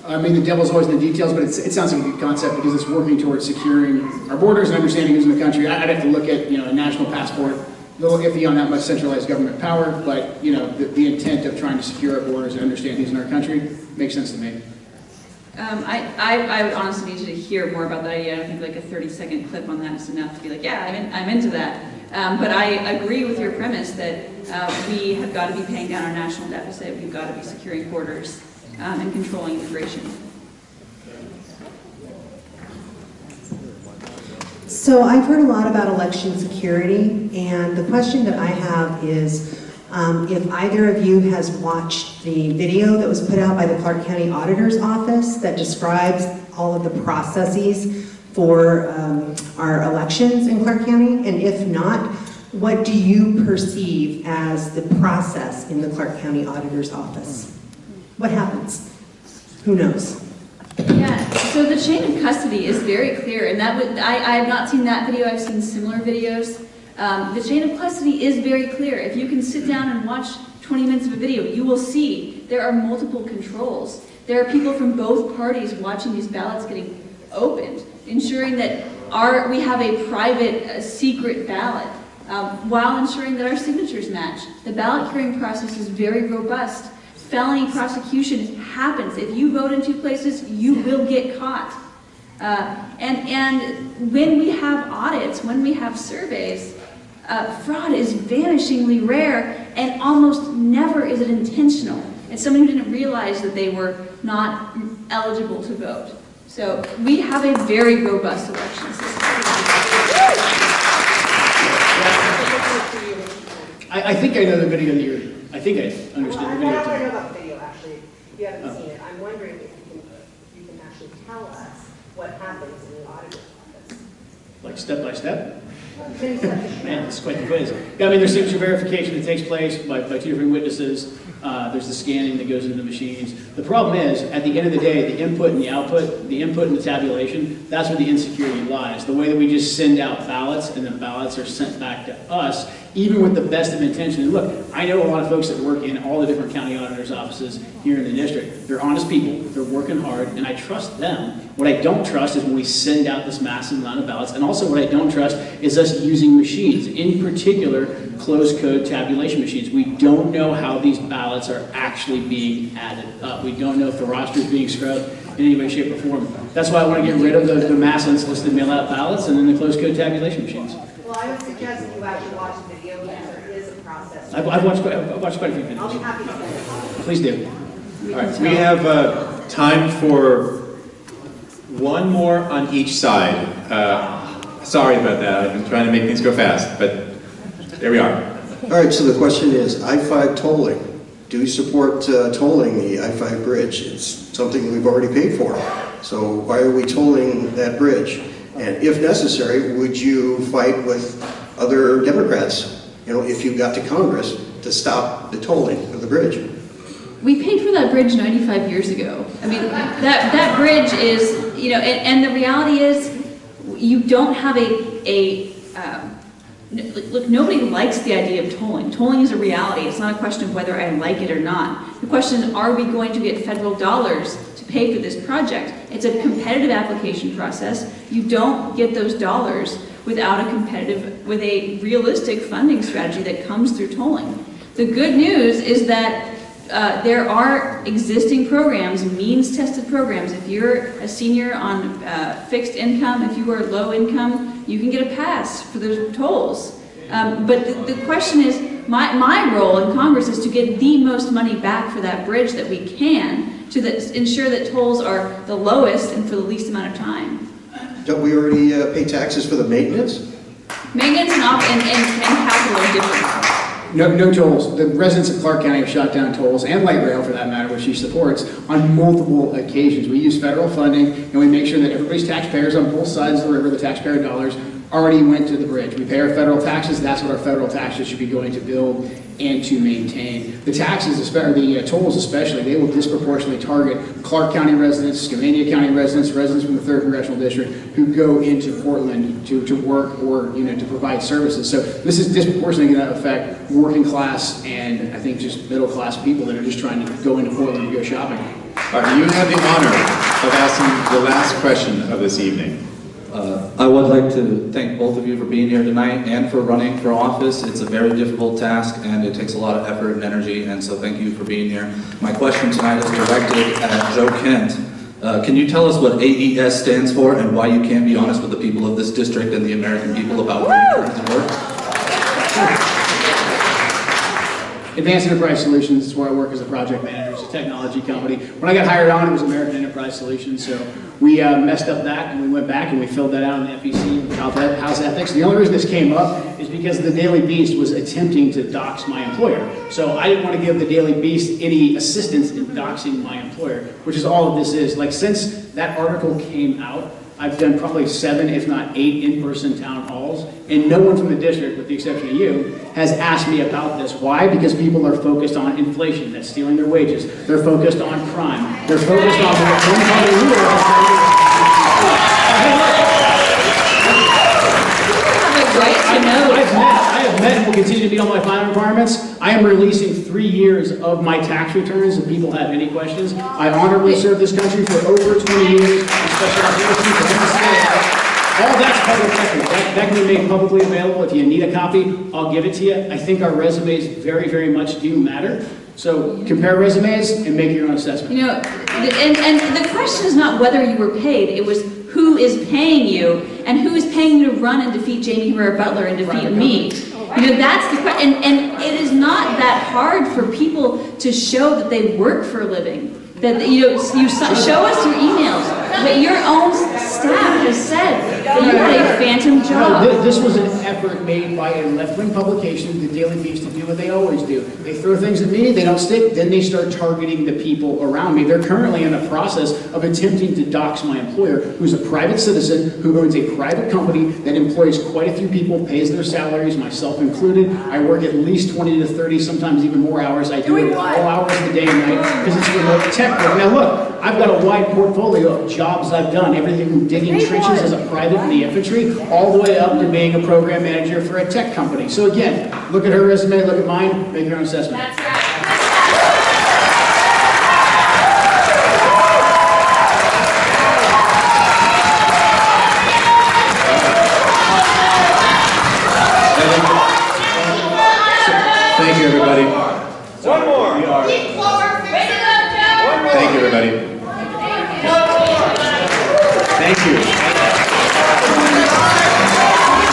Speaker 4: I mean, the devil's always in the details, but it sounds like a good concept because it's working towards securing our borders and understanding who's in the country. I'd have to look at, a national passport, a little iffy on that much centralized government power, but, the intent of trying to secure our borders and understand who's in our country makes sense to me.
Speaker 3: I would honestly need you to hear more about that idea. I don't think like a 30-second clip on that is enough to be like, yeah, I'm into that. But I agree with your premise that we have got to be paying down our national deficit. We've got to be securing borders and controlling immigration.
Speaker 13: So I've heard a lot about election security, and the question that I have is if either of you has watched the video that was put out by the Clark County Auditor's Office that describes all of the processes for our elections in Clark County, and if not, what do you perceive as the process in the Clark County Auditor's Office? What happens? Who knows?
Speaker 3: Yeah, so the chain of custody is very clear, and I have not seen that video. I've seen similar videos. The chain of custody is very clear. If you can sit down and watch 20 minutes of a video, you will see there are multiple controls. There are people from both parties watching these ballots getting opened, ensuring that we have a private, secret ballot, while ensuring that our signatures match. The ballot curing process is very robust. Felony prosecution happens. If you vote in two places, you will get caught. And when we have audits, when we have surveys, fraud is vanishingly rare, and almost never is it intentional. It's someone who didn't realize that they were not eligible to vote. So we have a very robust election system.
Speaker 4: I think I know the video that I think I understood the video.
Speaker 14: I don't know about the video, actually. If you haven't seen it, I'm wondering if you can actually tell us what happens in the auditor's office.
Speaker 4: Like step by step? Man, it's quite the quiz. Yeah, I mean, there's signature verification that takes place by two different witnesses. there's the scanning that goes into the machines. The problem is, at the end of the day, the input and the output, the input and the tabulation, that's where the insecurity lies. The way that we just send out ballots and the ballots are sent back to us, even with the best of intention. And look, I know a lot of folks that work in all the different county auditors' offices here in the district. They're honest people, they're working hard, and I trust them. What I don't trust is when we send out this massive amount of ballots, and also what I don't trust is us using machines, in particular, closed code tabulation machines. We don't know how these ballots are actually being added up. We don't know if the roster is being scrubbed in any way, shape, or form. That's why I want to get rid of the mass unsolicited mail-out ballots and then the closed code tabulation machines.
Speaker 14: Well, I would suggest that you actually watch the video because there is a process.
Speaker 4: I've watched quite a few videos.
Speaker 14: I'll be happy to send it.
Speaker 4: Please do.
Speaker 1: All right, we have time for one more on each side. Sorry about that. I've been trying to make things go fast, but there we are.
Speaker 15: All right, so the question is, I-5 tolling. Do you support tolling the I-5 bridge? It's something we've already paid for. So why are we tolling that bridge? And if necessary, would you fight with other Democrats, if you got to Congress, to stop the tolling of the bridge?
Speaker 3: We paid for that bridge 95 years ago. I mean, that bridge is, and the reality is, you don't have look, nobody likes the idea of tolling. Tolling is a reality. It's not a question of whether I like it or not. The question is, are we going to get federal dollars to pay for this project? It's a competitive application process. You don't get those dollars without with a realistic funding strategy that comes through tolling. The good news is that there are existing programs, means-tested programs. If you're a senior on fixed income, if you are low income, you can get a pass for those tolls. But the question is, my role in Congress is to get the most money back for that bridge that we can to ensure that tolls are the lowest and for the least amount of time.
Speaker 15: Don't we already pay taxes for the maintenance?
Speaker 3: Maintenance and capital are different.
Speaker 4: No tolls. The residents of Clark County have shot down tolls, and light rail for that matter, which she supports, on multiple occasions. We use federal funding, and we make sure that everybody's taxpayers on both sides of the river, the taxpayer dollars, already went to the bridge. We pay our federal taxes. That's what our federal taxes should be going to build and to maintain. The taxes, the tolls especially, they will disproportionately target Clark County residents, Skamania County residents, residents from the 3rd Congressional District who go into Portland to work or to provide services. So this is disproportionately going to affect working class and I think just middle class people that are just trying to go into Portland to go shopping.
Speaker 1: All right, you have the honor of asking the last question of this evening.
Speaker 16: I would like to thank both of you for being here tonight and for running for office. It's a very difficult task and it takes a lot of effort and energy, and so thank you for being here. My question tonight is directed at Joe Kent. Can you tell us what AES stands for and why you can't be honest with the people of this district and the American people about where you currently work?
Speaker 4: Advanced Enterprise Solutions is where I work as a project manager. It's a technology company. When I got hired on, it was American Enterprise Solutions, so we messed up that and we went back and we filled that out in the FEC, House Ethics. The only reason this came up is because the Daily Beast was attempting to dox my employer. So I didn't want to give the Daily Beast any assistance in doxing my employer, which is all of this is. Like, since that article came out, I've done probably 7, if not 8 in-person town halls, and no one from the district, with the exception of you, has asked me about this. Why? Because people are focused on inflation, that's stealing their wages. They're focused on crime. They're focused on what one party ruler I have met and will continue to meet all my filing requirements. I am releasing 3 years of my tax returns if people have any questions. I honorably served this country for over 20 years. All that's public record. That can be made publicly available. If you need a copy, I'll give it to you. I think our resumes very, very much do matter. So compare resumes and make your own assessment.
Speaker 3: And the question is not whether you were paid, it was who is paying you and who is paying you to run and defeat Jamie Herrera Butler and defeat me. That's the question. And it is not that hard for people to show that they work for a living. That you show us your emails, but your own staff has said that you had a phantom
Speaker 4: No,
Speaker 3: job.
Speaker 4: this was an effort made by a left-wing publication, the Daily Beast, to do what they always do. They throw things at me, they don't stick, then they start targeting the people around me. They're currently in the process of attempting to dox my employer, who's a private citizen, who owns a private company that employs quite a few people, pays their salaries, myself included. I work at least 20 to 30, sometimes even more hours. I do it all hours of the day and night because it's remote tech work. Now look, I've got a wide portfolio of jobs I've done, everything from digging trenches as a private in the infantry, all the way up to being a program manager for a tech company. So again, look at her resume, look at mine, make your own assessment.
Speaker 3: That's right.